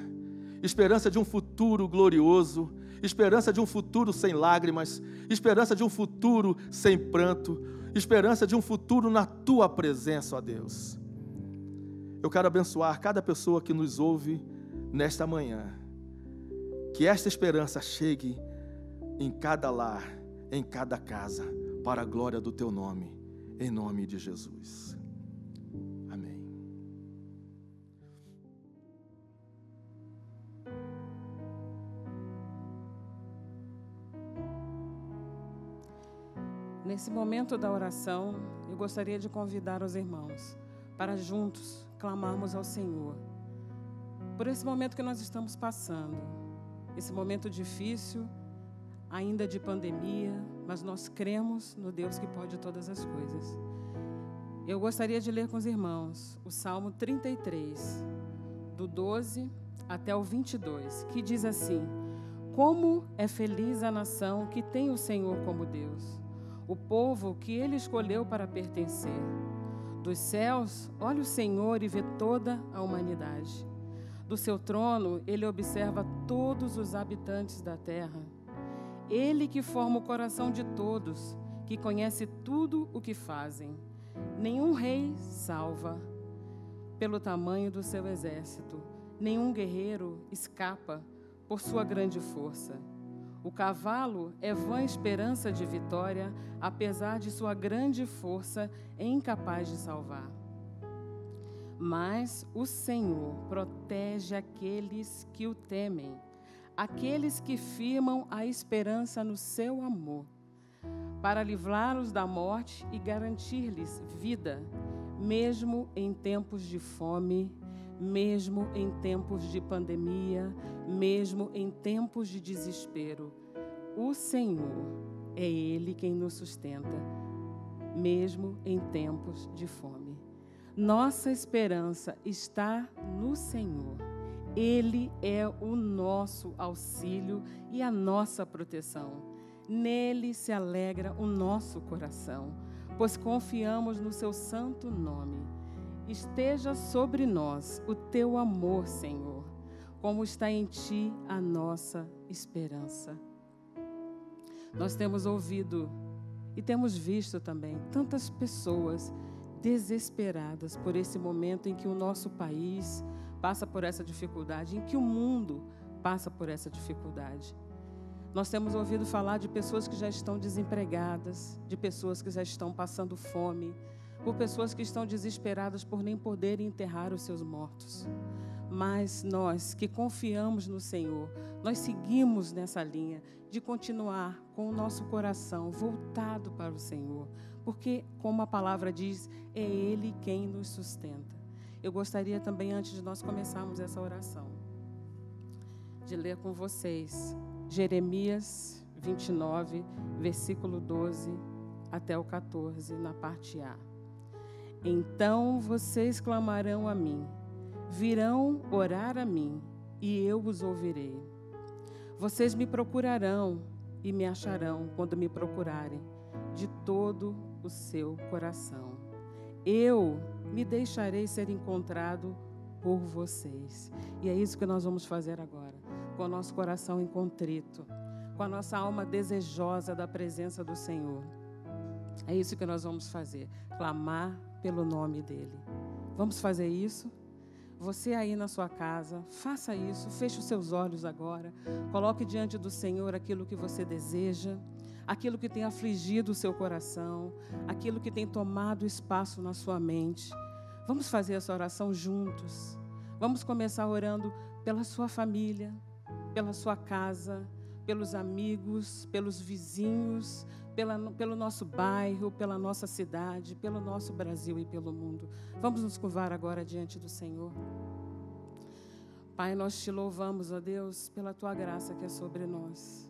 F: esperança de um futuro glorioso, esperança de um futuro sem lágrimas, esperança de um futuro sem pranto, esperança de um futuro na Tua presença, ó Deus. Eu quero abençoar cada pessoa que nos ouve nesta manhã, que esta esperança chegue em cada lar, em cada casa, para a glória do teu nome, em nome de Jesus. Amém.
A: Nesse momento da oração, eu gostaria de convidar os irmãos para juntos clamarmos ao Senhor por esse momento que nós estamos passando, esse momento difícil, ainda de pandemia, mas nós cremos no Deus que pode todas as coisas. Eu gostaria de ler com os irmãos o Salmo 33, do 12 até o 22, que diz assim: como é feliz a nação que tem o Senhor como Deus, o povo que Ele escolheu para pertencer. Dos céus, olha o Senhor e vê toda a humanidade. Do seu trono, Ele observa todos os habitantes da terra. Ele que forma o coração de todos, que conhece tudo o que fazem. Nenhum rei salva pelo tamanho do seu exército. Nenhum guerreiro escapa por sua grande força. O cavalo é vã esperança de vitória, apesar de sua grande força, é incapaz de salvar. Mas o Senhor protege aqueles que o temem, aqueles que firmam a esperança no seu amor, para livrá-los da morte e garantir-lhes vida, mesmo em tempos de fome, mesmo em tempos de pandemia, mesmo em tempos de desespero. O Senhor é Ele quem nos sustenta, mesmo em tempos de fome. Nossa esperança está no Senhor. Ele é o nosso auxílio e a nossa proteção. Nele se alegra o nosso coração, pois confiamos no seu santo nome. Esteja sobre nós o teu amor, Senhor, como está em ti a nossa esperança. Nós temos ouvido e temos visto também tantas pessoas desesperadas por esse momento em que o nosso país passa por essa dificuldade, em que o mundo passa por essa dificuldade. Nós temos ouvido falar de pessoas que já estão desempregadas, de pessoas que já estão passando fome, por pessoas que estão desesperadas por nem poderem enterrar os seus mortos. Mas nós que confiamos no Senhor, nós seguimos nessa linha de continuar com o nosso coração voltado para o Senhor, porque, como a palavra diz, é Ele quem nos sustenta. Eu gostaria também, antes de nós começarmos essa oração, de ler com vocês Jeremias 29, versículo 12 até o 14, na parte A. Então vocês clamarão a mim, virão orar a mim, e eu os ouvirei. Vocês me procurarão e me acharão quando me procurarem de todo o seu coração. Eu me deixarei ser encontrado por vocês. E é isso que nós vamos fazer agora, com o nosso coração contrito, com a nossa alma desejosa da presença do Senhor. É isso que nós vamos fazer, clamar pelo nome dEle. Vamos fazer isso? Você aí na sua casa, faça isso, feche os seus olhos agora, coloque diante do Senhor aquilo que você deseja, aquilo que tem afligido o seu coração, aquilo que tem tomado espaço na sua mente. Vamos fazer essa oração juntos. Vamos começar orando pela sua família, pela sua casa, pelos amigos, pelos vizinhos, pelo nosso bairro, pela nossa cidade, pelo nosso Brasil e pelo mundo. Vamos nos curvar agora diante do Senhor. Pai, nós te louvamos, ó Deus, pela tua graça que é sobre nós.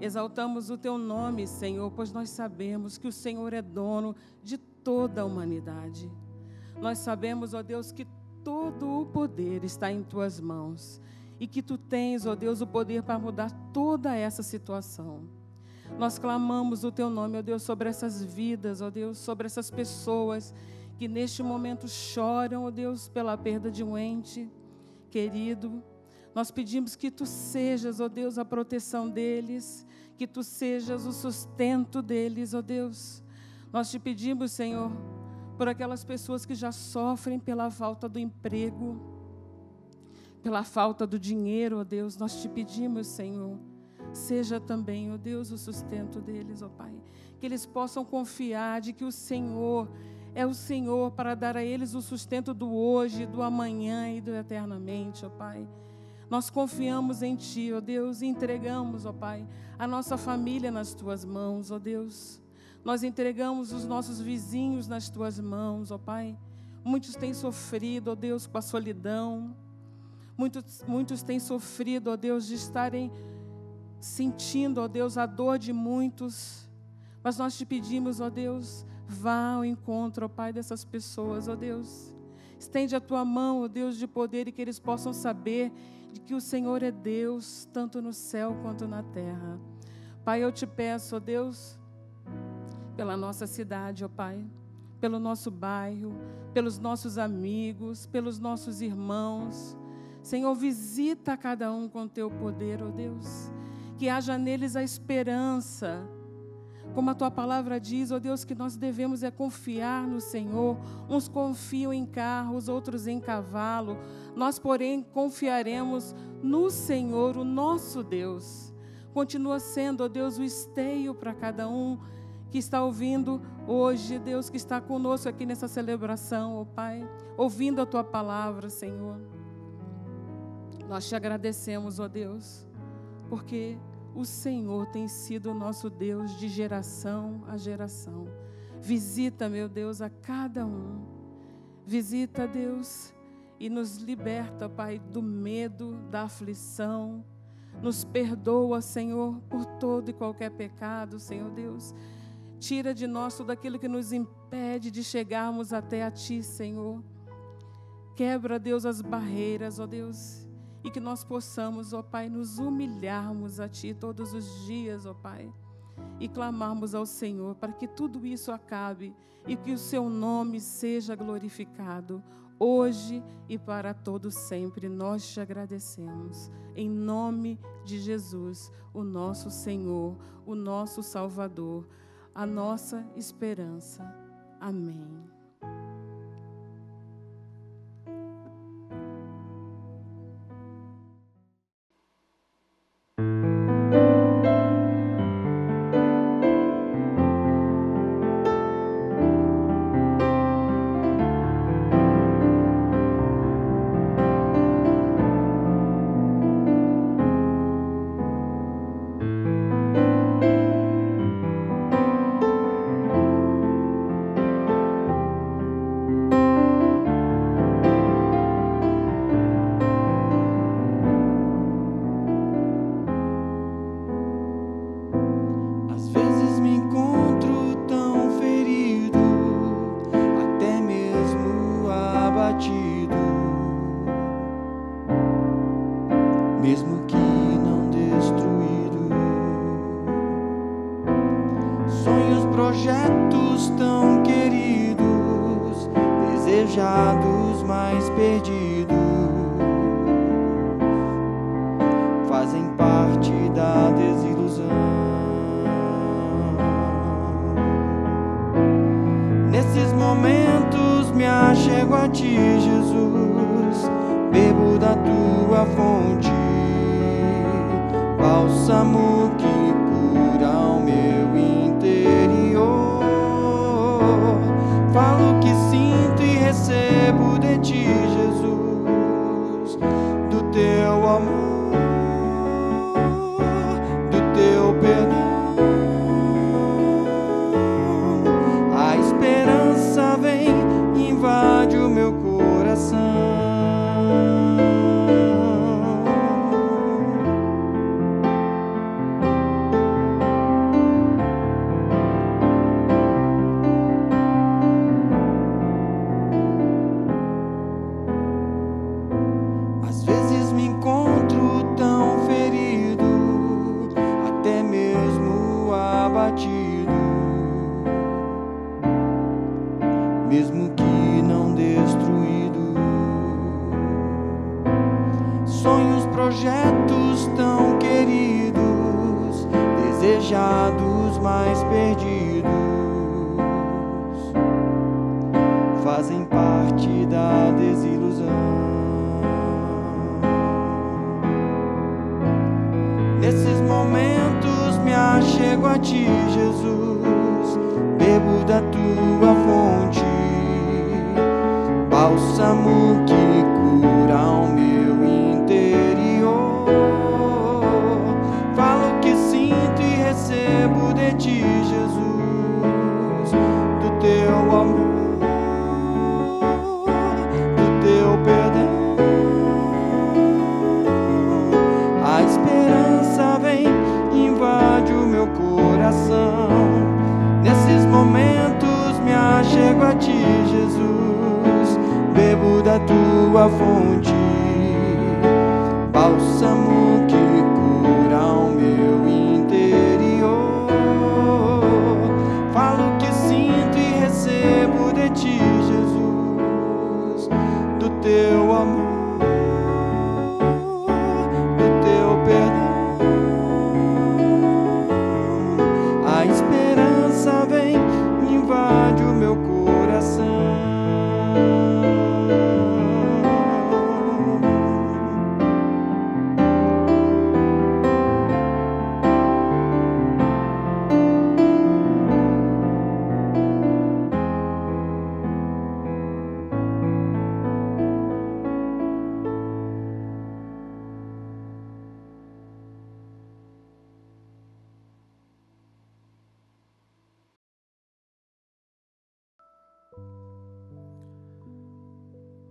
A: Exaltamos o teu nome, Senhor, pois nós sabemos que o Senhor é dono de toda a humanidade. Nós sabemos, ó Deus, que todo o poder está em tuas mãos e que tu tens, ó Deus, o poder para mudar toda essa situação. Nós clamamos o teu nome, ó Deus, sobre essas vidas, ó Deus, sobre essas pessoas que neste momento choram, ó Deus, pela perda de um ente querido. Nós pedimos que tu sejas, ó Deus, a proteção deles, que tu sejas o sustento deles, ó Deus. Nós te pedimos, Senhor, por aquelas pessoas que já sofrem pela falta do emprego, pela falta do dinheiro, ó Deus. Nós te pedimos, Senhor, seja também, ó Deus, o sustento deles, ó Pai. Que eles possam confiar de que o Senhor é o Senhor para dar a eles o sustento do hoje, do amanhã e do eternamente, ó Pai. Nós confiamos em Ti, ó Deus, e entregamos, ó Pai, a nossa família nas Tuas mãos, ó Deus. Nós entregamos os nossos vizinhos nas Tuas mãos, ó Pai. Muitos têm sofrido, ó Deus, com a solidão. Muitos têm sofrido, ó Deus, de estarem sentindo, ó Deus, a dor de muitos. Mas nós Te pedimos, ó Deus, vá ao encontro, ó Pai, dessas pessoas, ó Deus. Estende a Tua mão, ó Deus, de poder, e que eles possam saber de que o Senhor é Deus, tanto no céu quanto na terra. Pai, eu Te peço, ó Deus, pela nossa cidade, ó Pai, pelo nosso bairro, pelos nossos amigos, pelos nossos irmãos. Senhor, visita cada um com Teu poder, ó Deus. Que haja neles a esperança. Como a Tua palavra diz, ó Deus, que nós devemos confiar no Senhor. Uns confiam em carros, outros em cavalo. Nós, porém, confiaremos no Senhor, o nosso Deus. Continua sendo, ó Deus, o esteio para cada um que está ouvindo hoje, Deus, que está conosco aqui nessa celebração, ó Pai, ouvindo a Tua palavra, Senhor. Nós Te agradecemos, ó Deus, porque o Senhor tem sido o nosso Deus de geração a geração. Visita, meu Deus, a cada um. Visita, Deus, e nos liberta, Pai, do medo, da aflição. Nos perdoa, Senhor, por todo e qualquer pecado, Senhor Deus. Tira de nós tudo aquilo que nos impede de chegarmos até a Ti, Senhor. Quebra, Deus, as barreiras, ó Deus, e que nós possamos, ó Pai, nos humilharmos a Ti todos os dias, ó Pai, e clamarmos ao Senhor para que tudo isso acabe e que o Seu nome seja glorificado hoje e para todo sempre. Nós Te agradecemos, em nome de Jesus, o nosso Senhor, o nosso Salvador, a nossa esperança. Amém.
G: Mesmo que não destruído, sonhos, projetos tão queridos, desejados, mas perdidos, fazem parte da desilusão. Nesses momentos me achego a Ti, Jesus, bebo da Tua fonte, bálsamo que cura o meu interior. Falo o que sinto e recebo de Ti, Jesus, do Teu amor, do Teu perdão. A esperança vem, invade o meu coração. Mesmo que não destruído, sonhos, projetos tão queridos, desejados, mas perdidos, fazem parte da desilusão. Nesses momentos achego a ti, Jesus. Bebo da tua fonte, bálsamo que cura o meu interior. Falo o que sinto e recebo de ti, Jesus, do teu amor, do teu perdão. A esperança vem, invade o meu coração. Nesses momentos me achego a ti, Jesus. Bebo da tua fonte, bálsamo que cura o meu interior. Falo o que sinto e recebo de ti, Jesus, do teu amor, do teu perdão. A esperança vem, invade o meu coração.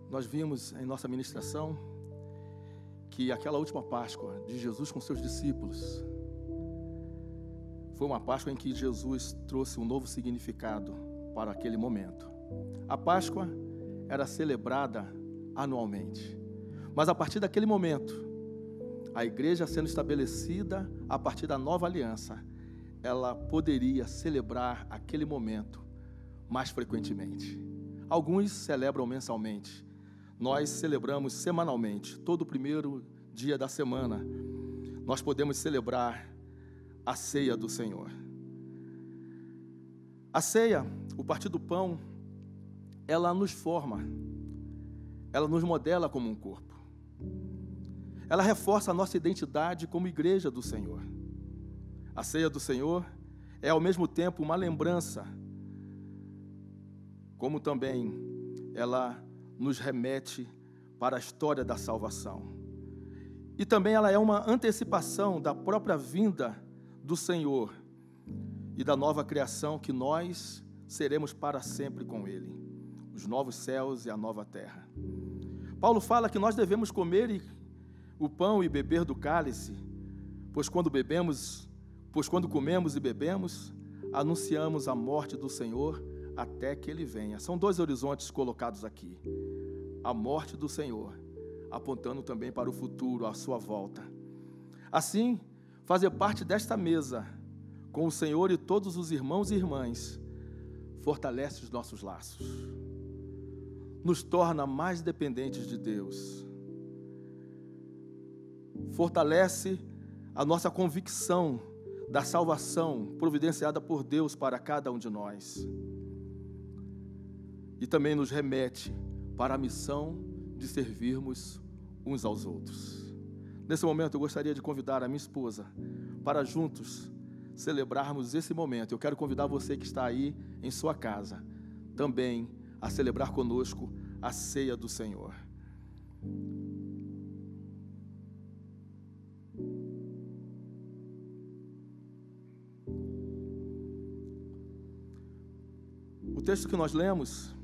F: Nós vimos em nossa ministração que aquela última Páscoa de Jesus com seus discípulos foi uma Páscoa em que Jesus trouxe um novo significado para aquele momento. A Páscoa era celebrada anualmente, mas a partir daquele momento, a igreja sendo estabelecida a partir da nova aliança, ela poderia celebrar aquele momento mais frequentemente. Alguns celebram mensalmente. Nós celebramos semanalmente, todo o primeiro dia da semana, nós podemos celebrar a ceia do Senhor. A ceia, o partir do pão, ela nos forma, ela nos modela como um corpo. Ela reforça a nossa identidade como igreja do Senhor. A ceia do Senhor é ao mesmo tempo uma lembrança, como também ela nos remete para a história da salvação. E também ela é uma antecipação da própria vinda do Senhor e da nova criação que nós seremos para sempre com Ele, os novos céus e a nova terra. Paulo fala que nós devemos comer o pão e beber do cálice, pois quando comemos e bebemos, anunciamos a morte do Senhor até que Ele venha. São dois horizontes colocados aqui. A morte do Senhor, apontando também para o futuro, a sua volta. Assim, fazer parte desta mesa com o Senhor e todos os irmãos e irmãs fortalece os nossos laços, nos torna mais dependentes de Deus, fortalece a nossa convicção da salvação providenciada por Deus para cada um de nós. E também nos remete para a missão de servirmos uns aos outros. Nesse momento eu gostaria de convidar a minha esposa para juntos celebrarmos esse momento. Eu quero convidar você que está aí em sua casa também a celebrar conosco a ceia do Senhor. O texto que nós lemos,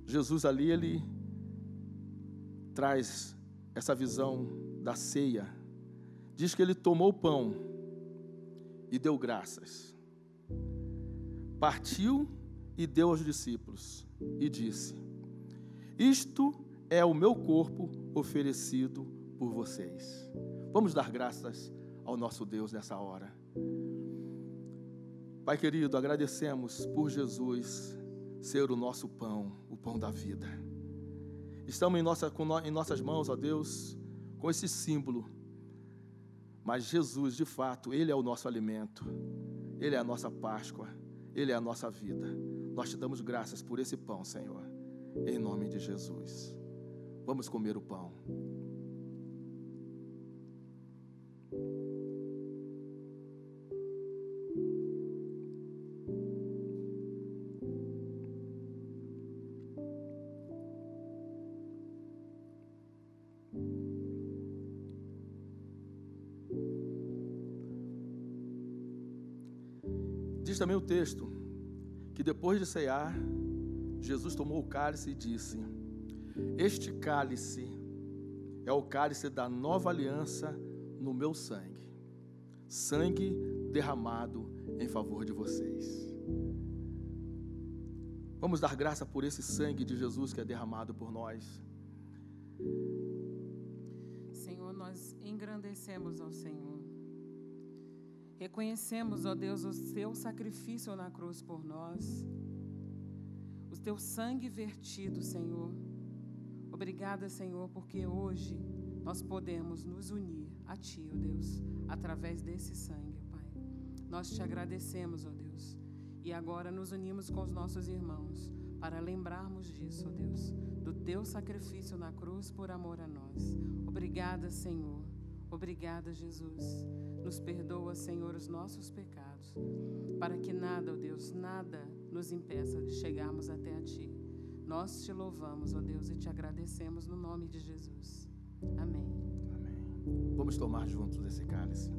F: Jesus ali, ele traz essa visão da ceia. Diz que ele tomou o pão e deu graças. Partiu e deu aos discípulos e disse: isto é o meu corpo oferecido por vocês. Vamos dar graças ao nosso Deus nessa hora. Pai querido, agradecemos por Jesus ser o nosso pão, o pão da vida. Estamos em nossas mãos, ó Deus, com esse símbolo. Mas Jesus, de fato, Ele é o nosso alimento. Ele é a nossa Páscoa. Ele é a nossa vida. Nós te damos graças por esse pão, Senhor. Em nome de Jesus. Vamos comer o pão. também o texto que depois de cear, Jesus tomou o cálice e disse: este cálice é o cálice da nova aliança no meu sangue, sangue derramado em favor de vocês. Vamos dar graça por esse sangue de Jesus que é derramado por nós.
A: Senhor, nós engrandecemos ao Senhor. Reconhecemos, ó Deus, o seu sacrifício na cruz por nós, o teu sangue vertido, Senhor. Obrigada, Senhor, porque hoje nós podemos nos unir a Ti, ó Deus, através desse sangue, Pai. Nós te agradecemos, ó Deus, e agora nos unimos com os nossos irmãos para lembrarmos disso, ó Deus, do teu sacrifício na cruz por amor a nós. Obrigada, Senhor. Obrigada, Jesus. Nos perdoa, Senhor, os nossos pecados, para que nada, ó Deus, nada nos impeça de chegarmos até a Ti. Nós te louvamos, ó Deus, e te agradecemos no nome de Jesus. Amém.
F: Amém. Vamos tomar juntos esse cálice.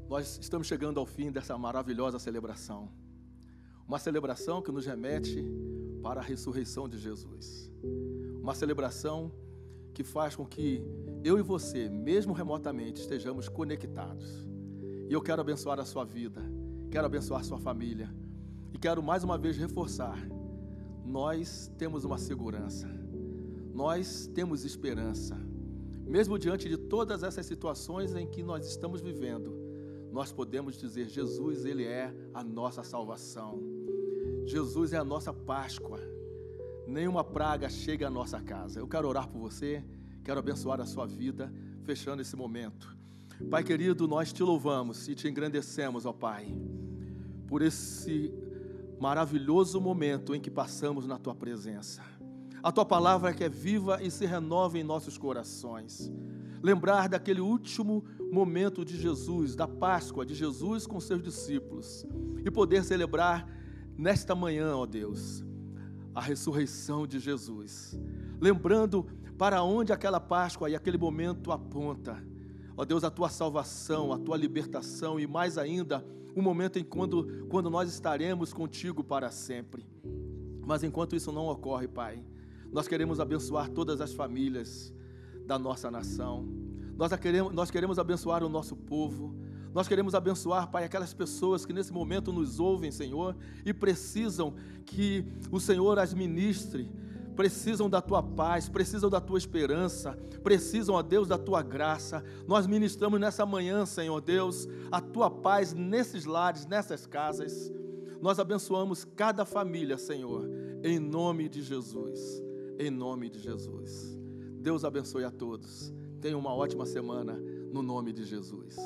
F: Nós estamos chegando ao fim dessa maravilhosa celebração. Uma celebração que nos remete para a ressurreição de Jesus. Uma celebração que faz com que eu e você, mesmo remotamente, estejamos conectados. E eu quero abençoar a sua vida, quero abençoar a sua família. E quero mais uma vez reforçar, nós temos uma segurança, nós temos esperança. Mesmo diante de todas essas situações em que nós estamos vivendo, nós podemos dizer: Jesus, Ele é a nossa salvação. Jesus é a nossa Páscoa. Nenhuma praga chega à nossa casa. Eu quero orar por você, quero abençoar a sua vida, fechando esse momento. Pai querido, nós te louvamos e te engrandecemos, ó Pai, por esse maravilhoso momento em que passamos na Tua presença. A Tua palavra que é viva e se renova em nossos corações. Lembrar daquele último momento de Jesus, da Páscoa de Jesus com seus discípulos, e poder celebrar nesta manhã, ó Deus, a ressurreição de Jesus, lembrando para onde aquela Páscoa e aquele momento aponta, ó Deus, a Tua salvação, a Tua libertação e mais ainda, o momento em quando nós estaremos contigo para sempre. Mas enquanto isso não ocorre, Pai, nós queremos abençoar todas as famílias da nossa nação, nós queremos abençoar o nosso povo, nós queremos abençoar, Pai, aquelas pessoas que nesse momento nos ouvem, Senhor, e precisam que o Senhor as ministre, precisam da Tua paz, precisam da Tua esperança, precisam, ó Deus, da Tua graça. Nós ministramos nessa manhã, Senhor Deus, a Tua paz nesses lares, nessas casas. Nós abençoamos cada família, Senhor, em nome de Jesus, em nome de Jesus. Deus abençoe a todos. Tenha uma ótima semana, no nome de Jesus.